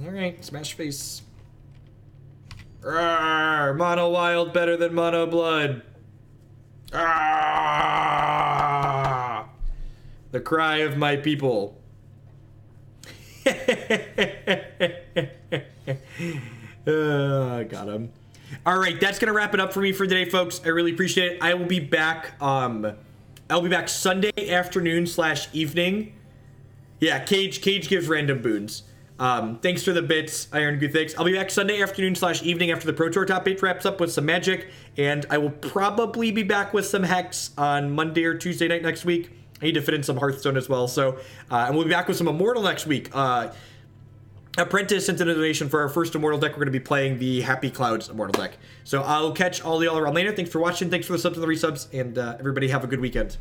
Alright, smash face. Rawr, mono wild better than mono blood. Ah, the cry of my people. Got him. All right, that's gonna wrap it up for me for today, folks. I really appreciate it. I will be back. I'll be back Sunday afternoon / evening. Yeah, Cage gives random boons. Thanks for the bits, Iron Goothics. I'll be back Sunday afternoon / evening after the Pro Tour top 8 wraps up with some Magic, and I will probably be back with some Hex on Monday or Tuesday night next week. I need to fit in some Hearthstone as well. So, and we'll be back with some Immortal next week. Apprentice sent in a donation for our first Immortal deck. We're going to be playing the Happy Clouds Immortal deck. So I'll catch all y'all around later. Thanks for watching. Thanks for the subs and the resubs. And everybody have a good weekend.